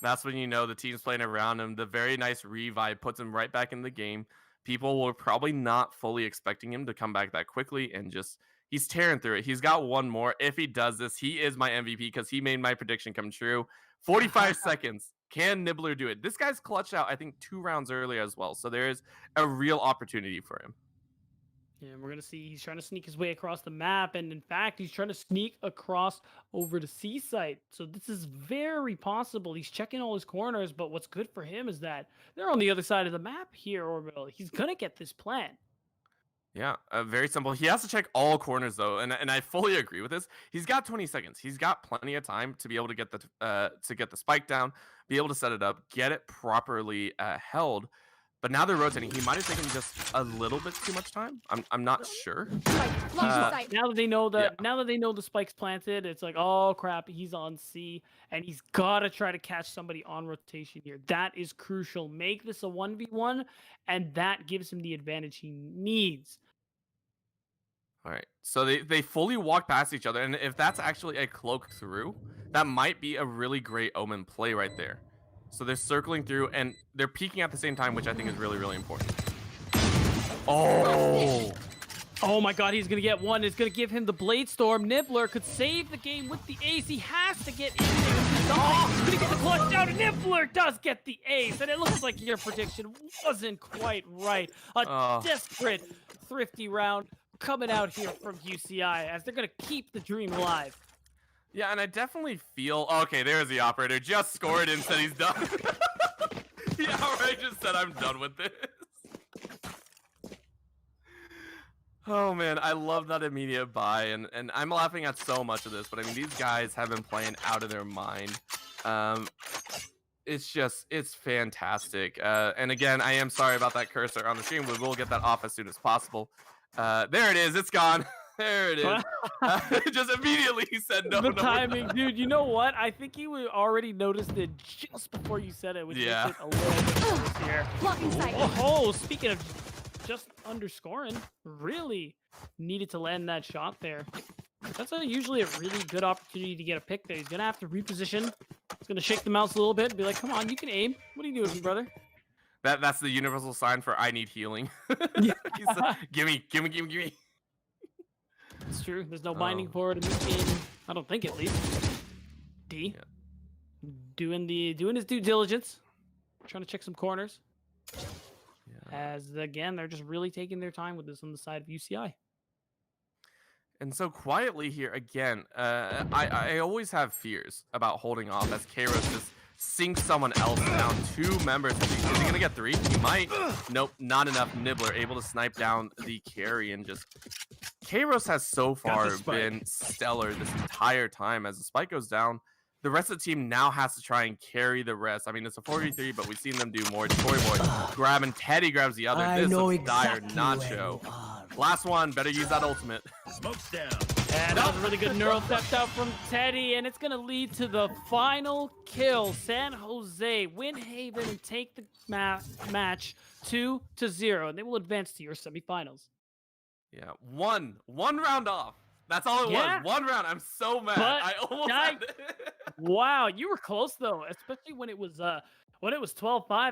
That's when you know the team's playing around him. The very nice revive puts him right back in the game. People were probably not fully expecting him to come back that quickly, and he's tearing through it. He's got one more. If he does this, he is my MVP because he made my prediction come true. 45 seconds. Can Nibbler do it? This guy's clutched out, I think, 2 rounds earlier as well. So there is a real opportunity for him. Yeah, and we're going to see he's trying to sneak his way across the map. And in fact, he's trying to sneak across over to C-site. So this is very possible. He's checking all his corners, but what's good for him is that they're on the other side of the map here, Orbital. He's going to get this plan. Yeah, very simple. He has to check all corners, though, and I fully agree with this. He's got 20 seconds. He's got plenty of time to be able to get the spike down, be able to set it up, get it properly held. But now they're rotating. He might have taken just a little bit too much time. I'm not sure. Now that they know the spike's planted, it's like, oh crap, he's on C, and he's gotta try to catch somebody on rotation here. That is crucial. Make this a 1v1, and that gives him the advantage he needs. All right. So they fully walk past each other, and if that's actually a cloak through, that might be a really great omen play right there. So they're circling through, and they're peeking at the same time, which I think is really, really important. Oh! Oh my god, he's going to get one. It's going to give him the Blade Storm. Nibbler could save the game with the ace. He has to get in there. He's going to get the clutch down, and Nibbler does get the ace. And it looks like your prediction wasn't quite right. A desperate, thrifty round coming out here from UCI as they're going to keep the dream alive. Yeah, and I definitely feel... Okay, there's the operator. Just scored and said he's done. He outright just said, I'm done with this. Oh, man, I love that immediate buy, and I'm laughing at so much of this, but I mean, these guys have been playing out of their mind. It's fantastic. And again, I am sorry about that cursor on the screen. We will get that off as soon as possible. There it is. It's gone. There it is. Just immediately he said no. The timing, dude. You know what? I think he would already noticed it just before you said it, which makes it a little bit worse here. Blocking sight. Oh, speaking of just underscoring, really needed to land that shot there. That's usually a really good opportunity to get a pick there. He's gonna have to reposition. He's gonna shake the mouse a little bit and be like, "Come on, you can aim. What are you doing, brother?" That's the universal sign for I need healing. Yeah. Gimme. It's true. There's no binding forward in I don't think at least. D. Yeah. Doing his due diligence. Trying to check some corners. Yeah. As again, they're just really taking their time with this on the side of UCI. And so quietly here again, I always have fears about holding off as Kairos just sinks someone else down. 2 members. Is he gonna get 3? He might. Nope, not enough. Nibbler able to snipe down the carry, and just Kairos has so far been stellar this entire time. As the spike goes down, the rest of the team now has to try and carry the rest. I mean, it's a 4v3, but we've seen them do more. Toy Boy grabbing, Teddy grabs the other. This looks dire. Nacho. Last one, better use that ultimate. Smoke's down. And that was a really good neural theft out from Teddy, and it's going to lead to the final kill. San Jose win Haven and take the match 2-0, and they will advance to your semifinals. Yeah, one round off. That's all it Yeah. was. 1 round. I'm so mad. But I almost had it. Wow, you were close though, especially when it was 12-5.